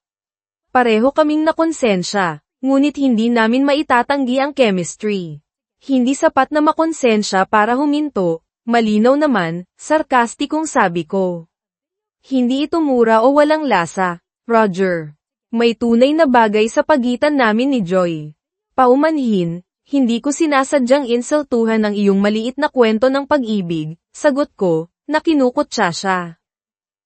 Pareho kaming nakonsensya, ngunit hindi namin maitatanggi ang chemistry. Hindi sapat na makonsensya para huminto, malinaw naman, sarkastikong sabi ko. Hindi ito mura o walang lasa, Roger. May tunay na bagay sa pagitan namin ni Joy. Paumanhin, hindi ko sinasadyang insultuhan ang iyong maliit na kwento ng pag-ibig, sagot ko, na kinukutya siya.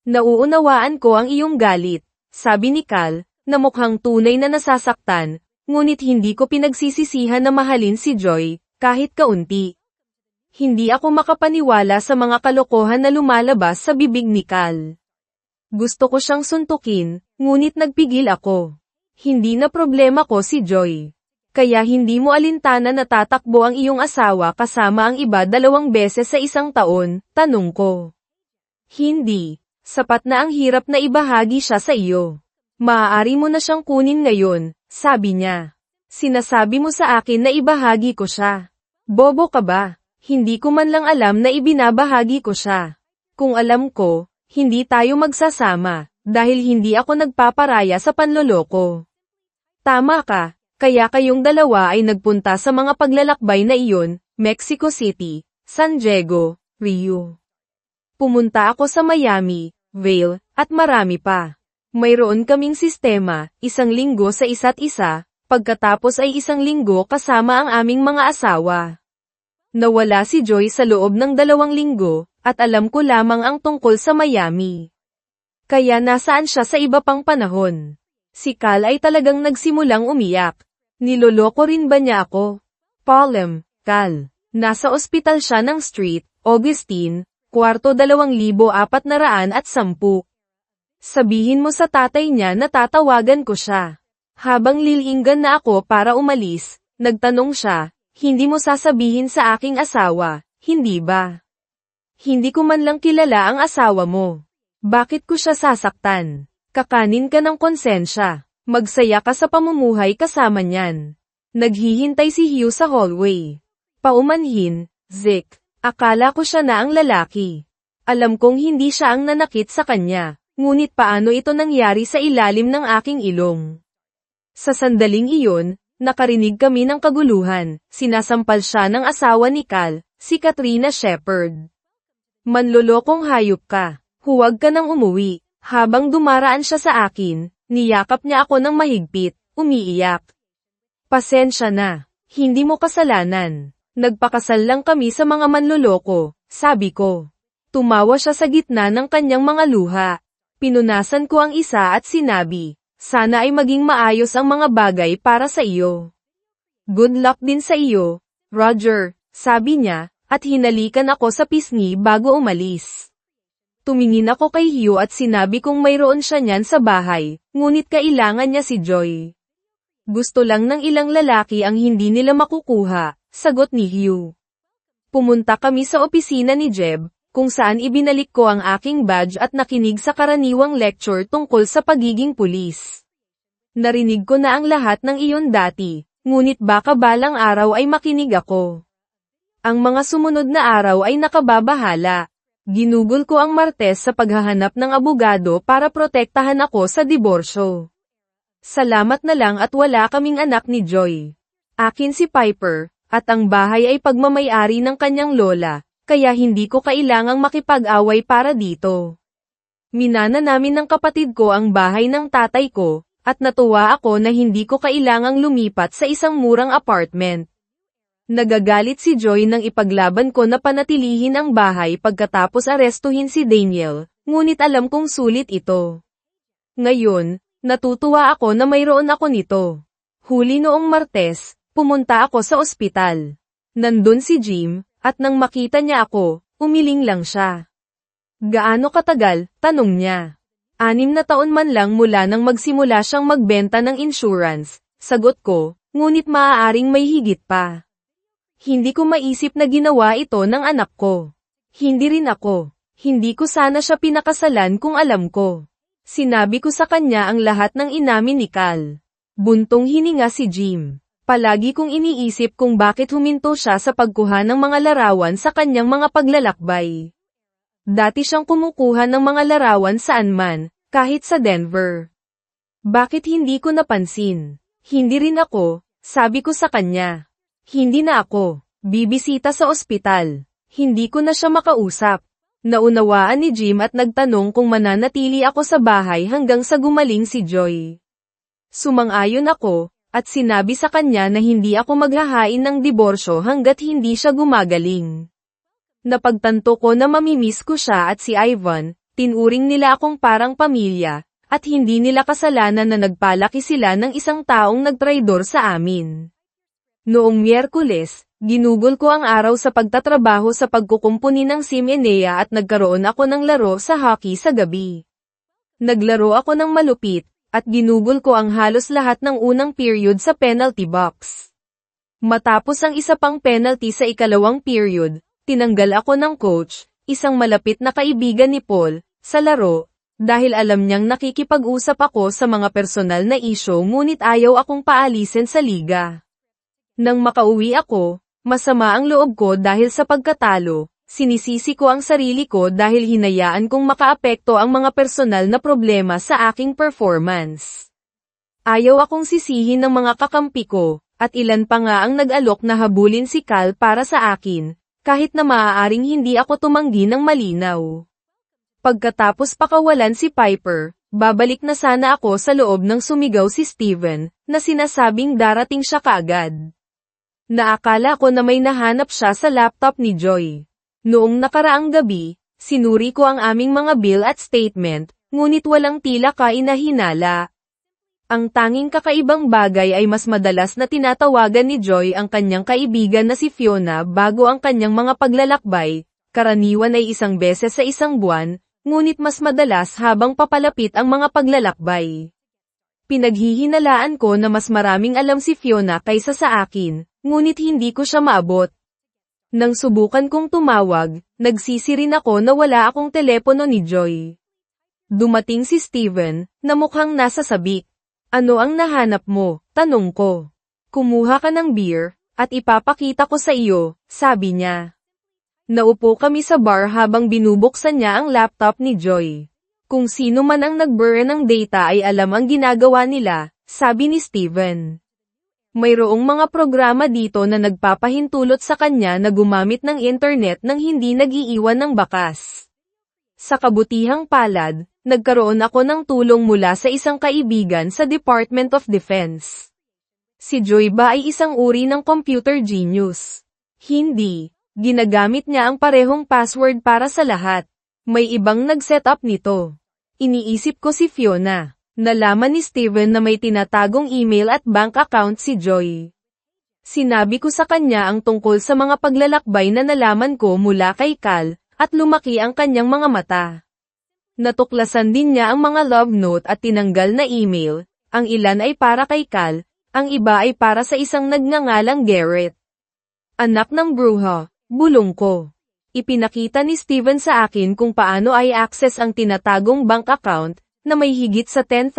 Nauunawaan ko ang iyong galit, sabi ni Cal, na mukhang tunay na nasasaktan, ngunit hindi ko pinagsisisihan na mahalin si Joy, kahit kaunti. Hindi ako makapaniwala sa mga kalokohan na lumalabas sa bibig ni Cal. Gusto ko siyang suntukin, ngunit nagpigil ako. Hindi na problema ko si Joy. Kaya hindi mo alintana na tatakbo ang iyong asawa kasama ang iba 2 beses sa isang taon, tanong ko. Hindi, sapat na ang hirap na ibahagi siya sa iyo. Maaari mo na siyang kunin ngayon, sabi niya. Sinasabi mo sa akin na ibahagi ko siya. Bobo ka ba? Hindi ko man lang alam na ibinabahagi ko siya. Kung alam ko, hindi tayo magsasama, dahil hindi ako nagpaparaya sa panloloko. Tama ka, kaya kayong dalawa ay nagpunta sa mga paglalakbay na iyon, Mexico City, San Diego, Rio. Pumunta ako sa Miami, Vail, at marami pa. Mayroon kaming sistema, 1 linggo sa isa't isa, pagkatapos ay 1 linggo kasama ang aming mga asawa. Nawala si Joy sa loob ng 2 linggo, at alam ko lamang ang tungkol sa Miami. Kaya nasaan siya sa iba pang panahon? Si Cal ay talagang nagsimulang umiyak. Niloloko rin ba niya ako? Palem, Cal. Nasa ospital siya ng Street, Augustine, kwarto 2,410. Sabihin mo sa tatay niya na tatawagan ko siya. Habang lilinggan na ako para umalis, nagtanong siya, hindi mo sasabihin sa aking asawa, hindi ba? Hindi ko man lang kilala ang asawa mo. Bakit ko siya sasaktan? Kakanin ka ng konsensya. Magsaya ka sa pamumuhay kasama niyan. Naghihintay si Hugh sa hallway. Paumanhin, Zick. Akala ko siya na ang lalaki. Alam kong hindi siya ang nanakit sa kanya. Ngunit paano ito nangyari sa ilalim ng aking ilong? Sa sandaling iyon, nakarinig kami ng kaguluhan. Sinasampal siya ng asawa ni Cal, si Katrina Shepard. Manlolokong hayop ka. Huwag ka nang umuwi. Habang dumaraan siya sa akin, niyakap niya ako ng mahigpit, umiiyak. Pasensya na. Hindi mo kasalanan. Nagpakasal lang kami sa mga manloloko, sabi ko. Tumawa siya sa gitna ng kanyang mga luha. Pinunasan ko ang isa at sinabi, sana ay maging maayos ang mga bagay para sa iyo. Good luck din sa iyo, Roger, sabi niya, at hinalikan ako sa pisngi bago umalis. Tumingin ako kay Hugh at sinabi kong mayroon siya niyan sa bahay, ngunit kailangan niya si Joy. Gusto lang ng ilang lalaki ang hindi nila makukuha, sagot ni Hugh. Pumunta kami sa opisina ni Jeb, kung saan ibinalik ko ang aking badge at nakinig sa karaniwang lecture tungkol sa pagiging pulis. Narinig ko na ang lahat ng iyon dati, ngunit baka balang araw ay makinig ako. Ang mga sumunod na araw ay nakababahala. Ginugol ko ang Martes sa paghahanap ng abogado para protektahan ako sa diborsyo. Salamat na lang at wala kaming anak ni Joy. Akin si Piper, at ang bahay ay pagmamay-ari ng kanyang lola, kaya hindi ko kailangang makipag-away para dito. Minana namin ng kapatid ko ang bahay ng tatay ko, at natuwa ako na hindi ko kailangang lumipat sa isang murang apartment. Nagagalit si Joy nang ipaglaban ko na panatilihin ang bahay pagkatapos arestuhin si Daniel, ngunit alam kong sulit ito. Ngayon, natutuwa ako na mayroon ako nito. Huli noong Martes, pumunta ako sa ospital. Nandun si Jim, at nang makita niya ako, umiling lang siya. Gaano katagal? Tanong niya. 6 na taon man lang mula nang magsimula siyang magbenta ng insurance, sagot ko, ngunit maaaring may higit pa. Hindi ko maisip na ginawa ito ng anak ko. Hindi rin ako. Hindi ko sana siya pinakasalan kung alam ko. Sinabi ko sa kanya ang lahat ng inamin ni Cal. Buntong hininga si Jim. Palagi kong iniisip kung bakit huminto siya sa pagkuha ng mga larawan sa kanyang mga paglalakbay. Dati siyang kumukuha ng mga larawan saan man, kahit sa Denver. Bakit hindi ko napansin? Hindi rin ako, sabi ko sa kanya. Hindi na ako, bibisita sa ospital. Hindi ko na siya makausap. Naunawaan ni Jim at nagtanong kung mananatili ako sa bahay hanggang sa gumaling si Joy. Sumang-ayon ako, at sinabi sa kanya na hindi ako maghahain ng diborsyo hanggat hindi siya gumagaling. Napagtanto ko na mamimiss ko siya at si Ivan, tinuring nila akong parang pamilya, at hindi nila kasalanan na nagpalaki sila ng isang taong nagtraidor sa amin. Noong Miyerkules, ginugol ko ang araw sa pagtatrabaho sa pagkukumpuni ng Sim Enea at nagkaroon ako ng laro sa hockey sa gabi. Naglaro ako ng malupit, at ginugol ko ang halos lahat ng unang period sa penalty box. Matapos ang isa pang penalty sa ikalawang period, tinanggal ako ng coach, isang malapit na kaibigan ni Paul, sa laro, dahil alam niyang nakikipag-usap ako sa mga personal na isyu ngunit ayaw akong paalisin sa liga. Nang makauwi ako, masama ang loob ko dahil sa pagkatalo. Sinisisi ko ang sarili ko dahil hinayaan kong makaapekto ang mga personal na problema sa aking performance. Ayaw akong sisihin ng mga kakampi ko, at ilan pa nga ang nag-alok na habulin si Cal para sa akin, kahit na maaaring hindi ako tumanggi ng malinaw. Pagkatapos pakawalan si Piper, babalik na sana ako sa loob ng sumigaw si Steven, na sinasabing darating siya kaagad. Naakala ko na may nahanap siya sa laptop ni Joy. Noong nakaraang gabi, sinuri ko ang aming mga bill at statement, ngunit walang tila kainahinala. Ang tanging kakaibang bagay ay mas madalas na tinatawagan ni Joy ang kanyang kaibigan na si Fiona bago ang kanyang mga paglalakbay, karaniwan ay isang beses sa isang buwan, ngunit mas madalas habang papalapit ang mga paglalakbay. Pinaghihinalaan ko na mas maraming alam si Fiona kaysa sa akin, ngunit hindi ko siya maabot. Nang subukan kong tumawag, nagsisi rin ako na wala akong telepono ni Joy. Dumating si Steven, na mukhang nasa sabik. Ano ang nahanap mo? Tanong ko. Kumuha ka ng beer, at ipapakita ko sa iyo, sabi niya. Naupo kami sa bar habang binubuksan niya ang laptop ni Joy. Kung sino man ang nag-burn ng data ay alam ang ginagawa nila, sabi ni Steven. Mayroong mga programa dito na nagpapahintulot sa kanya na gumamit ng internet nang hindi nag-iiwan ng bakas. Sa kabutihang palad, nagkaroon ako ng tulong mula sa isang kaibigan sa Department of Defense. Si Joy ba ay isang uri ng computer genius? Hindi. Ginagamit niya ang parehong password para sa lahat. May ibang nag-setup nito. Iniisip ko si Fiona. Nalaman ni Steven na may tinatagong email at bank account si Joy. Sinabi ko sa kanya ang tungkol sa mga paglalakbay na nalaman ko mula kay Cal, at lumaki ang kanyang mga mata. Natuklasan din niya ang mga love note at tinanggal na email, ang ilan ay para kay Cal, ang iba ay para sa isang nagngangalang Garrett. Anak ng bruha, bulong ko. Ipinakita ni Steven sa akin kung paano ay access ang tinatagong bank account, na may higit sa $10,000,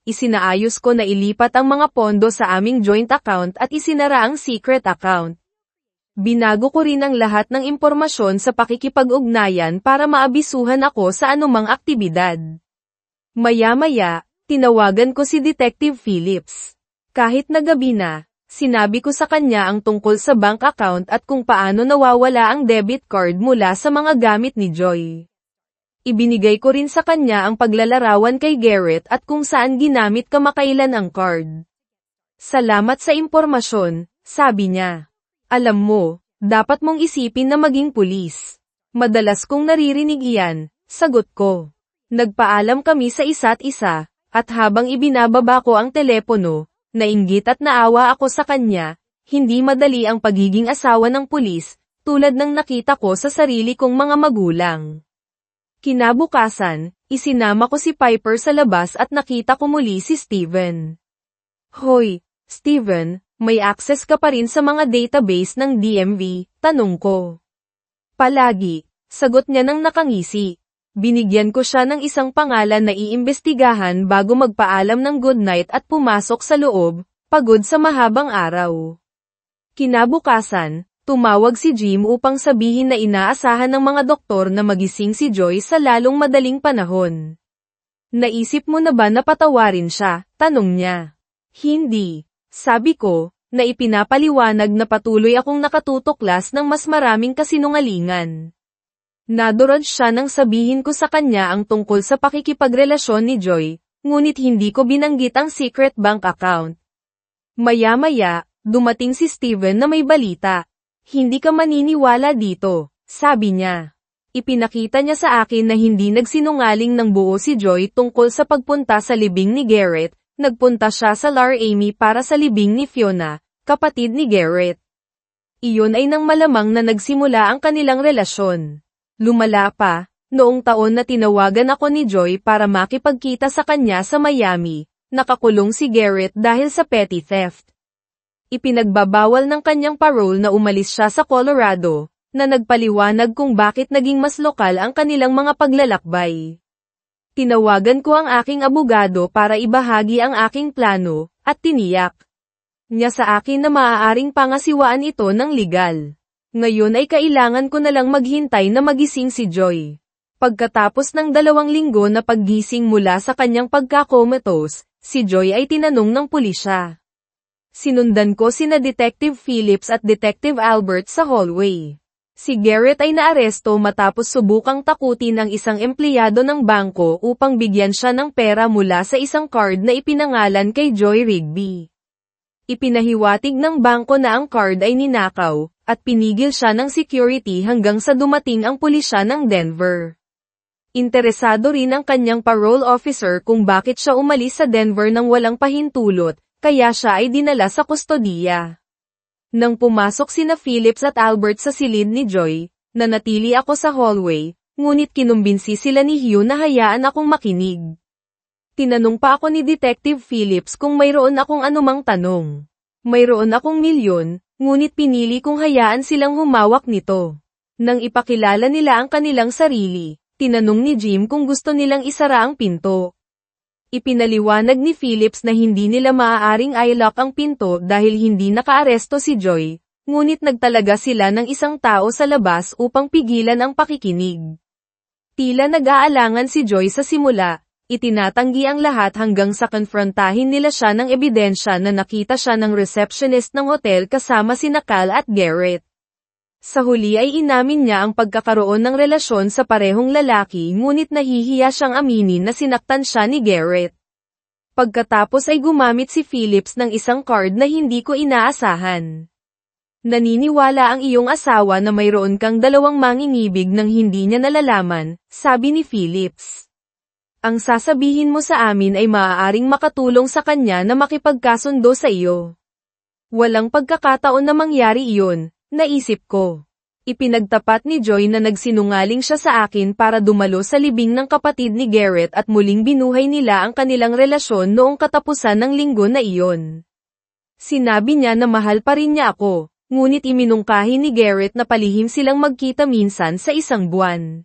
isinaayos ko na ilipat ang mga pondo sa aming joint account at isinara ang secret account. Binago ko rin ang lahat ng impormasyon sa pakikipag-ugnayan para maabisuhan ako sa anumang aktibidad. Maya-maya, tinawagan ko si Detective Phillips. Kahit na gabi na, sinabi ko sa kanya ang tungkol sa bank account at kung paano nawawala ang debit card mula sa mga gamit ni Joy. Ibinigay ko rin sa kanya ang paglalarawan kay Garrett at kung saan ginamit kamakailan ang card. Salamat sa impormasyon, sabi niya. Alam mo, dapat mong isipin na maging pulis. Madalas kong naririnig iyan, sagot ko. Nagpaalam kami sa isa't isa, at habang ibinababa ko ang telepono, nainggit at naawa ako sa kanya, hindi madali ang pagiging asawa ng pulis, tulad ng nakita ko sa sarili kong mga magulang. Kinabukasan, isinama ko si Piper sa labas at nakita ko muli si Steven. Hoy, Steven, may access ka pa rin sa mga database ng DMV, tanong ko. Palagi, sagot niya ng nakangisi. Binigyan ko siya ng isang pangalan na iimbestigahan bago magpaalam ng good night at pumasok sa loob, pagod sa mahabang araw. Kinabukasan, tumawag si Jim upang sabihin na inaasahan ng mga doktor na magising si Joy sa lalong madaling panahon. Naisip mo na ba na patawarin siya? Tanong niya. Hindi. Sabi ko, na ipinapaliwanag na patuloy akong nakatutuklas ng mas maraming kasinungalingan. Nadurog siya nang sabihin ko sa kanya ang tungkol sa pakikipagrelasyon ni Joy, ngunit hindi ko binanggit ang secret bank account. Maya-maya, dumating si Steven na may balita. Hindi ka maniniwala dito, sabi niya. Ipinakita niya sa akin na hindi nagsinungaling ng buo si Joy tungkol sa pagpunta sa libing ni Garrett, nagpunta siya sa Lar Amy para sa libing ni Fiona, kapatid ni Garrett. Iyon ay nang malamang na nagsimula ang kanilang relasyon. Lumala pa, noong taon na tinawagan ako ni Joy para makipagkita sa kanya sa Miami, nakakulong si Garrett dahil sa petty theft. Ipinagbabawal ng kanyang parole na umalis siya sa Colorado, na nagpaliwanag kung bakit naging mas lokal ang kanilang mga paglalakbay. Tinawagan ko ang aking abogado para ibahagi ang aking plano, at tiniyak niya sa akin na maaaring pangasiwaan ito ng legal. Ngayon ay kailangan ko na lang maghintay na magising si Joy. Pagkatapos ng 2 linggo na paggising mula sa kanyang pagkakomatose, si Joy ay tinanong ng pulisya. Sinundan ko sina Detective Phillips at Detective Albert sa hallway. Si Garrett ay naaresto matapos subukang takutin ang isang empleyado ng bangko upang bigyan siya ng pera mula sa isang card na ipinangalan kay Joy Rigby. Ipinahiwatig ng bangko na ang card ay ninakaw, at pinigil siya ng security hanggang sa dumating ang pulisya ng Denver. Interesado rin ang kanyang parole officer kung bakit siya umalis sa Denver nang walang pahintulot, kaya siya ay dinala sa kustodiya. Nang pumasok sina Phillips at Albert sa silid ni Joy, nanatili ako sa hallway, ngunit kinumbinsi sila ni Hugh na hayaan akong makinig. Tinanong pa ako ni Detective Phillips kung mayroon akong anumang tanong. Mayroon akong milyon, ngunit pinili kong hayaan silang humawak nito. Nang ipakilala nila ang kanilang sarili, tinanong ni Jim kung gusto nilang isara ang pinto. Ipinaliwanag ni Phillips na hindi nila maaaring i-lock ang pinto dahil hindi nakaaresto si Joy, ngunit nagtalaga sila ng isang tao sa labas upang pigilan ang pakikinig. Tila nag-aalangan si Joy sa simula. Itinatanggi ang lahat hanggang sa konfrontahin nila siya ng ebidensya na nakita siya ng receptionist ng hotel kasama sina Cal at Garrett. Sa huli ay inamin niya ang pagkakaroon ng relasyon sa parehong lalaki ngunit nahihiya siyang aminin na sinaktan siya ni Garrett. Pagkatapos ay gumamit si Phillips ng isang card na hindi ko inaasahan. Naniniwala ang iyong asawa na mayroon kang 2 mangingibig nang hindi niya nalalaman, sabi ni Phillips. Ang sasabihin mo sa amin ay maaaring makatulong sa kanya na makipagkasundo sa iyo. Walang pagkakataon na mangyari iyon, naisip ko. Ipinagtapat ni Joy na nagsinungaling siya sa akin para dumalo sa libing ng kapatid ni Garrett at muling binuhay nila ang kanilang relasyon noong katapusan ng linggo na iyon. Sinabi niya na mahal pa rin niya ako, ngunit iminungkahi ni Garrett na palihim silang magkita minsan sa 1 buwan.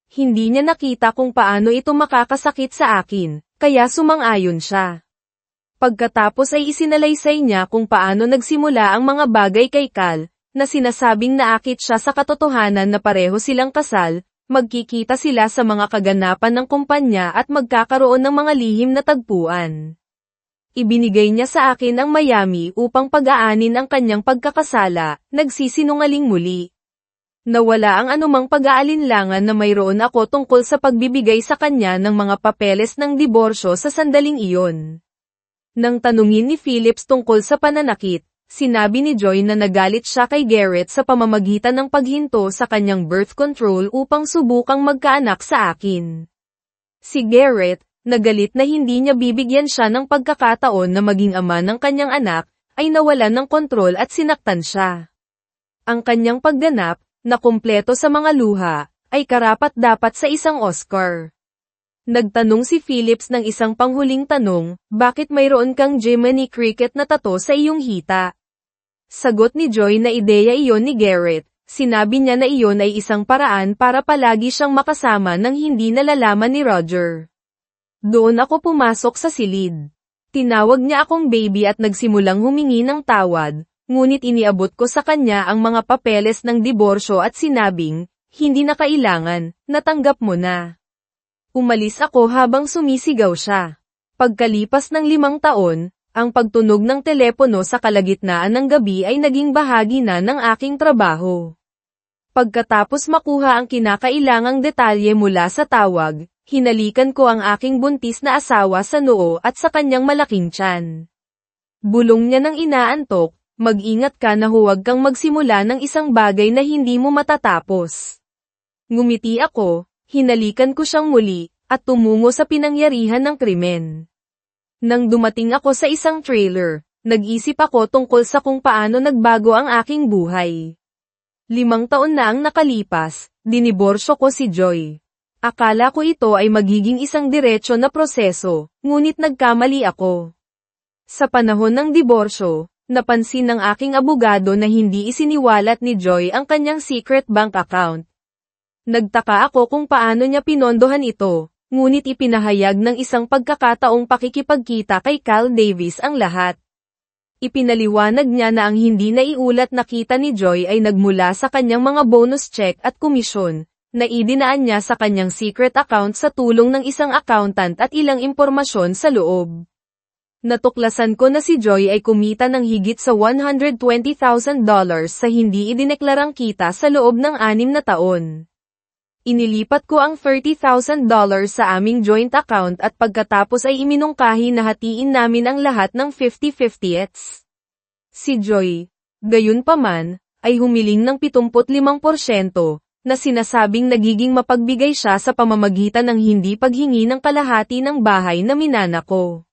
Hindi niya nakita kung paano ito makakasakit sa akin, kaya sumang-ayon siya. Pagkatapos ay isinalaysay niya kung paano nagsimula ang mga bagay kay Cal, na sinasabing naakit siya sa katotohanan na pareho silang kasal, magkikita sila sa mga kaganapan ng kumpanya at magkakaroon ng mga lihim na tagpuan. Ibinigay niya sa akin ang Miami upang pag-aanin ang kanyang pagkakasala, nagsisinungaling muli. Nawala ang anumang pag-aalinlangan na mayroon ako tungkol sa pagbibigay sa kanya ng mga papeles ng diborsyo sa sandaling iyon. Nang tanungin ni Phillips tungkol sa pananakit, sinabi ni Joy na nagalit siya kay Garrett sa pamamagitan ng paghinto sa kanyang birth control upang subukang magkaanak sa akin. Si Garrett, nagalit na hindi niya bibigyan siya ng pagkakataon na maging ama ng kanyang anak, ay nawalan ng kontrol at sinaktan siya. Ang kanyang pagganap, na kumpleto sa mga luha, ay karapat-dapat sa isang Oscar. Nagtanong si Phillips ng isang panghuling tanong, bakit mayroon kang Jiminy Cricket na tato sa iyong hita? Sagot ni Joy na ideya iyon ni Garrett, sinabi niya na iyon ay isang paraan para palagi siyang makasama nang hindi nalalaman ni Roger. Doon ako pumasok sa silid. Tinawag niya akong baby at nagsimulang humingi ng tawad, ngunit iniabot ko sa kanya ang mga papeles ng diborsyo at sinabing, hindi na kailangan, natanggap mo na. Umalis ako habang sumisigaw siya. Pagkalipas ng 5 taon, ang pagtunog ng telepono sa kalagitnaan ng gabi ay naging bahagi na ng aking trabaho. Pagkatapos makuha ang kinakailangang detalye mula sa tawag, hinalikan ko ang aking buntis na asawa sa noo at sa kanyang malaking tiyan. Bulong niya ng inaantok, mag-ingat ka na huwag kang magsimula ng isang bagay na hindi mo matatapos. Ngumiti ako, hinalikan ko siyang muli, at tumungo sa pinangyarihan ng krimen. Nang dumating ako sa isang trailer, nag-isip ako tungkol sa kung paano nagbago ang aking buhay. 5 taon na ang nakalipas, diniborsyo ko si Joy. Akala ko ito ay magiging isang diretso na proseso, ngunit nagkamali ako. Sa panahon ng diborsyo, napansin ng aking abogado na hindi isiniwalat ni Joy ang kanyang secret bank account. Nagtaka ako kung paano niya pinondohan ito, ngunit ipinahayag ng isang pagkakataong pakikipagkita kay Cal Davis ang lahat. Ipinaliwanag niya na ang hindi naiulat na kita ni Joy ay nagmula sa kanyang mga bonus check at komisyon, na idinaan niya sa kanyang secret account sa tulong ng isang accountant at ilang impormasyon sa loob. Natuklasan ko na si Joy ay kumita ng higit sa $120,000 sa hindi idineklarang kita sa loob ng 6 na taon. Inilipat ko ang $30,000 sa aming joint account at pagkatapos ay iminungkahi na hatiin namin ang lahat ng 50-50ths. Si Joy, gayunpaman, ay humiling ng 75%, na sinasabing nagiging mapagbigay siya sa pamamagitan ng hindi paghingi ng kalahati ng bahay na minana ko.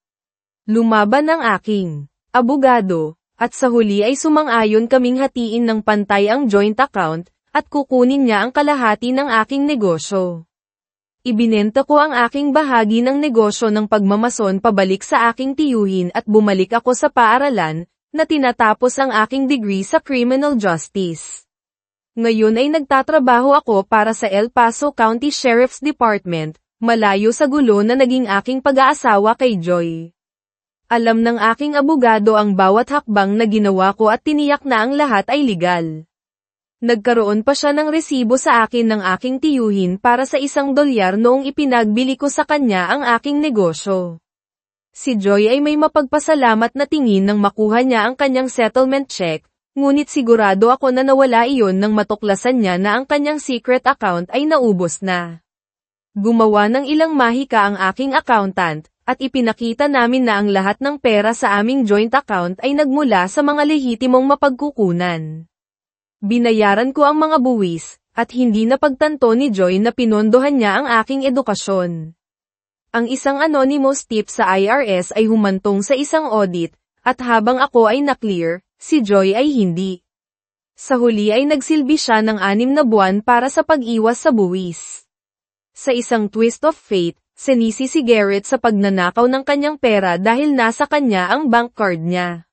Lumaban ang aking abogado, at sa huli ay sumang-ayon kaming hatiin ng pantay ang joint account, at kukunin niya ang kalahati ng aking negosyo. Ibinenta ko ang aking bahagi ng negosyo ng pagmamason pabalik sa aking tiyuhin at bumalik ako sa paaralan, na tinatapos ang aking degree sa criminal justice. Ngayon ay nagtatrabaho ako para sa El Paso County Sheriff's Department, malayo sa gulo na naging aking pag-aasawa kay Joy. Alam ng aking abogado ang bawat hakbang na ginawa ko at tiniyak na ang lahat ay legal. Nagkaroon pa siya ng resibo sa akin ng aking tiyuhin para sa $1 noong ipinagbili ko sa kanya ang aking negosyo. Si Joy ay may mapagpasalamat na tingin nang makuha niya ang kanyang settlement check, ngunit sigurado ako na nawala iyon nang matuklasan niya na ang kanyang secret account ay naubos na. Gumawa ng ilang mahika ang aking accountant, at ipinakita namin na ang lahat ng pera sa aming joint account ay nagmula sa mga lehitimong mapagkukunan. Binayaran ko ang mga buwis, at hindi napagtanto ni Joy na pinondohan niya ang aking edukasyon. Ang isang anonymous tip sa IRS ay humantong sa isang audit, at habang ako ay na-clear, si Joy ay hindi. Sa huli ay nagsilbi siya ng 6 na buwan para sa pag-iwas sa buwis. Sa isang twist of fate, sinisi si Garrett sa pagnanakaw ng kanyang pera dahil nasa kanya ang bank card niya.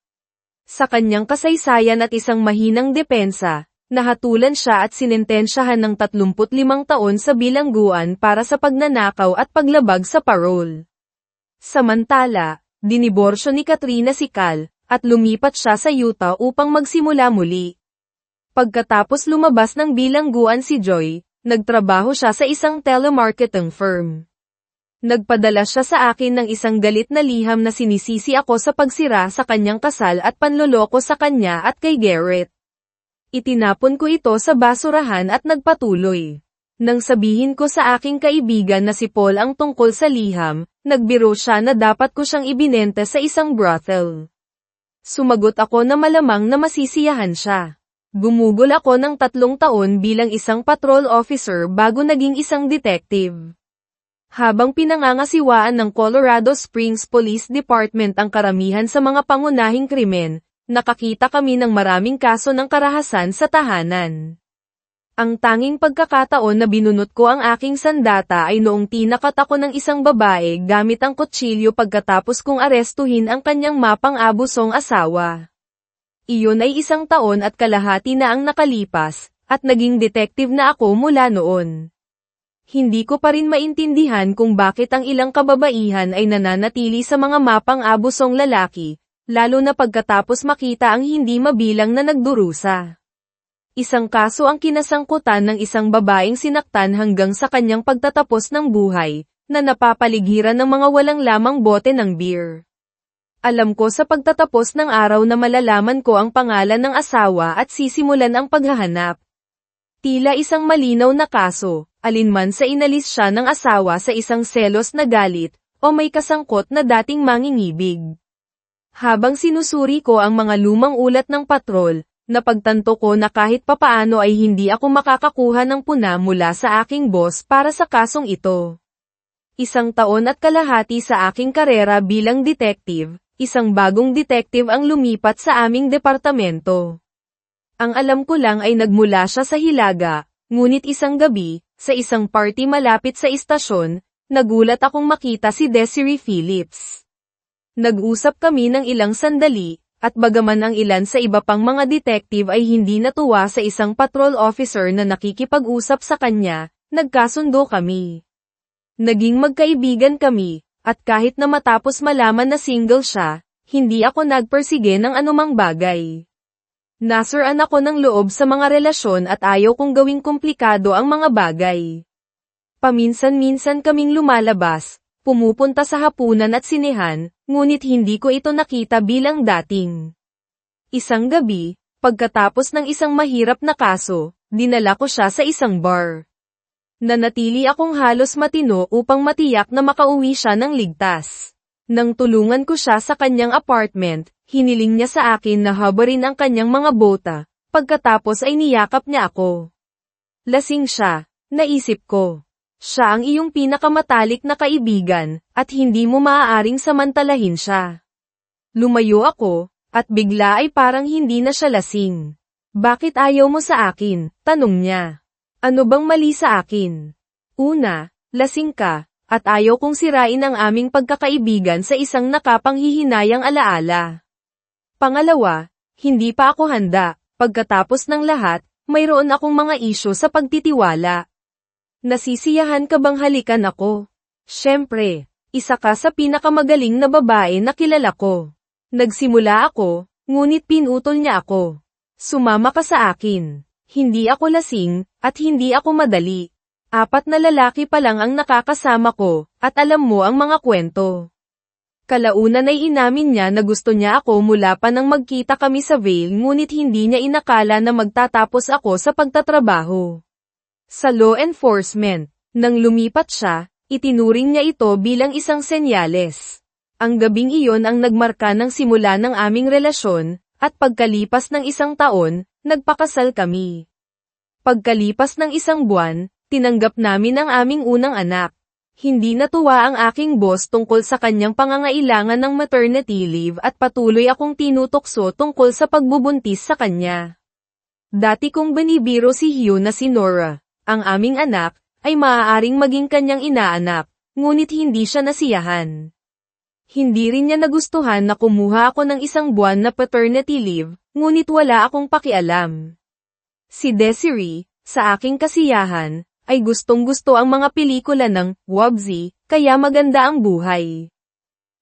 Sa kanyang kasaysayan at isang mahinang depensa, nahatulan siya at sinentensyahan ng 35 taon sa bilangguan para sa pagnanakaw at paglabag sa parole. Samantala, diniborsyo ni Katrina si Cal, at lumipat siya sa Utah upang magsimula muli. Pagkatapos lumabas ng bilangguan si Joy, nagtrabaho siya sa isang telemarketing firm. Nagpadala siya sa akin ng isang galit na liham na sinisisi ako sa pagsira sa kanyang kasal at panloloko sa kanya at kay Garrett. Itinapon ko ito sa basurahan at nagpatuloy. Nang sabihin ko sa aking kaibigan na si Paul ang tungkol sa liham, nagbiro siya na dapat ko siyang ibinenta sa isang brothel. Sumagot ako na malamang na masisiyahan siya. Gumugol ako ng 3 taon bilang isang patrol officer bago naging isang detective. Habang pinangangasiwaan ng Colorado Springs Police Department ang karamihan sa mga pangunahing krimen, nakakita kami ng maraming kaso ng karahasan sa tahanan. Ang tanging pagkakataon na binunot ko ang aking sandata ay noong tinakat ako ng isang babae gamit ang kutsilyo pagkatapos kong arestuhin ang kanyang mapang-abusong asawa. Iyon ay 1 taon at kalahati na ang nakalipas, at naging detective na ako mula noon. Hindi ko pa rin maintindihan kung bakit ang ilang kababaihan ay nananatili sa mga mapang-abusong lalaki, lalo na pagkatapos makita ang hindi mabilang na nagdurusa. Isang kaso ang kinasangkutan ng isang babaeng sinaktan hanggang sa kanyang pagtatapos ng buhay, na napapaligiran ng mga walang lamang bote ng beer. Alam ko sa pagtatapos ng araw na malalaman ko ang pangalan ng asawa at sisimulan ang paghahanap. Tila isang malinaw na kaso, alinman sa inalis siya ng asawa sa isang selos na galit, o may kasangkot na dating mangingibig. Habang sinusuri ko ang mga lumang ulat ng patrol, napagtanto ko na kahit papaano ay hindi ako makakakuha ng puna mula sa aking boss para sa kasong ito. 1 taon at kalahati sa aking karera bilang detective, isang bagong detective ang lumipat sa aming departamento. Ang alam ko lang ay nagmula siya sa Hilaga, ngunit isang gabi, sa isang party malapit sa istasyon, nagulat akong makita si Desiree Phillips. Nag-usap kami ng ilang sandali, at bagaman ang ilan sa iba pang mga detective ay hindi natuwa sa isang patrol officer na nakikipag-usap sa kanya, nagkasundo kami. Naging magkaibigan kami, at kahit na matapos malaman na single siya, hindi ako nagpersige ng anumang bagay. Nasuran ako ng loob sa mga relasyon at ayaw kong gawing komplikado ang mga bagay. Paminsan-minsan kaming lumalabas, pumupunta sa hapunan at sinehan, ngunit hindi ko ito nakita bilang dating. Isang gabi, pagkatapos ng isang mahirap na kaso, dinala ko siya sa isang bar. Nanatili akong halos matino upang matiyak na makauwi siya ng ligtas. Nang tulungan ko siya sa kanyang apartment, hiniling niya sa akin na habarin ang kanyang mga bota, pagkatapos ay niyakap niya ako. Lasing siya, naisip ko. Siya ang iyong pinakamatalik na kaibigan, at hindi mo maaaring samantalahin siya. Lumayo ako, at bigla ay parang hindi na siya lasing. Bakit ayaw mo sa akin? Tanong niya. Ano bang mali sa akin? Una, lasing ka, at ayaw kong sirain ang aming pagkakaibigan sa isang nakapanghihinayang alaala. Pangalawa, hindi pa ako handa. Pagkatapos ng lahat, mayroon akong mga isyu sa pagtitiwala. Nasisiyahan ka bang halikan ako? Siyempre, isa ka sa pinakamagaling na babae na kilala ko. Nagsimula ako, ngunit pinutol niya ako. Sumama ka sa akin. Hindi ako lasing, at hindi ako madali. 4 na lalaki pa lang ang nakakasama ko, at alam mo ang mga kwento. Kalaunan ay inamin niya na gusto niya ako mula pa nang magkita kami sa Vail ngunit hindi niya inakala na magtatapos ako sa pagtatrabaho sa law enforcement. Nang lumipat siya, itinuring niya ito bilang isang senyales. Ang gabing iyon ang nagmarka ng simula ng aming relasyon, at pagkalipas ng 1 taon, nagpakasal kami. Pagkalipas ng 1 buwan, tinanggap namin ang aming unang anak. Hindi natuwa ang aking boss tungkol sa kanyang pangangailangan ng maternity leave at patuloy akong tinutokso tungkol sa pagbubuntis sa kanya. Dati kong binibiro si Hugh na si Nora, ang aming anak, ay maaaring maging kanyang inaanak, ngunit hindi siya nasiyahan. Hindi rin niya nagustuhan na kumuha ako ng 1 buwan na paternity leave, ngunit wala akong pakialam. Si Desiree, sa aking kasiyahan, ay gustong-gusto ang mga pelikula ng Wabzi, kaya maganda ang buhay.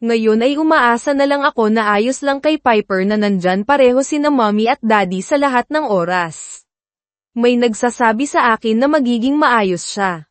Ngayon ay umaasa na lang ako na ayos lang kay Piper na nandyan pareho sina mommy at daddy sa lahat ng oras. May nagsasabi sa akin na magiging maayos siya.